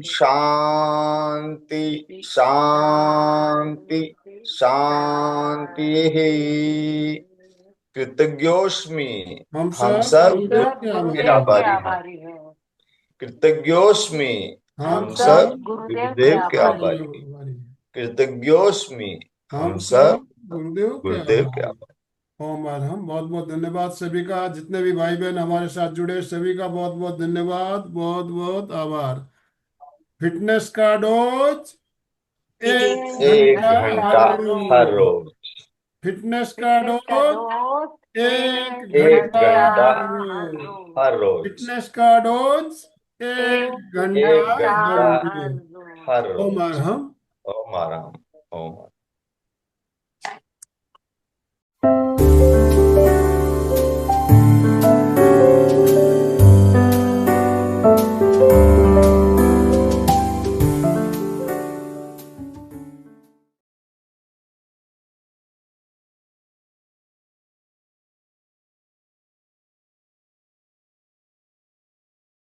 शांति,
शांति शांति
शांति,
शांति।
शांति।
कृतज्ञोस्मि,
हम
हम
सब
सब
हम
गुरुदेव
सब
के
गुरुदेव के
आभारी
गुरुदेव
हैं।
के
आभारी हैं।
आभारी हैं।
कृतज्ञोस्मि,
हम
हम
हम सब
सब
सब
गुरुदेव के
गुरुदेव के
आभारी
गुरुदेव
आभारी
हैं।
हैं।
के आभारी हैं।
कृतज्ञोस्मि,
हम
हम सब
सब गुरुदेव के
गुरुदेव के
आभारी हैं।
आभारी।
ओम अरहम। बहुत बहुत धन्यवाद सभी का, जितने भी भाई बहन हमारे साथ जुड़े सभी का बहुत बहुत धन्यवाद, बहुत बहुत आभार। फिटनेस का डोज एक
एक
घंटा
घंटा
हर
हर
रोज।
रोज।
फिटनेस का डोज एक
एक
घंटा
घंटा
हर रोज।
हर रोज।
फिटनेस का डोज एक घंटा
एक घंटा
हर रोज।
हर
ओम
रोज।
अरहम।
ओम आराम। ओम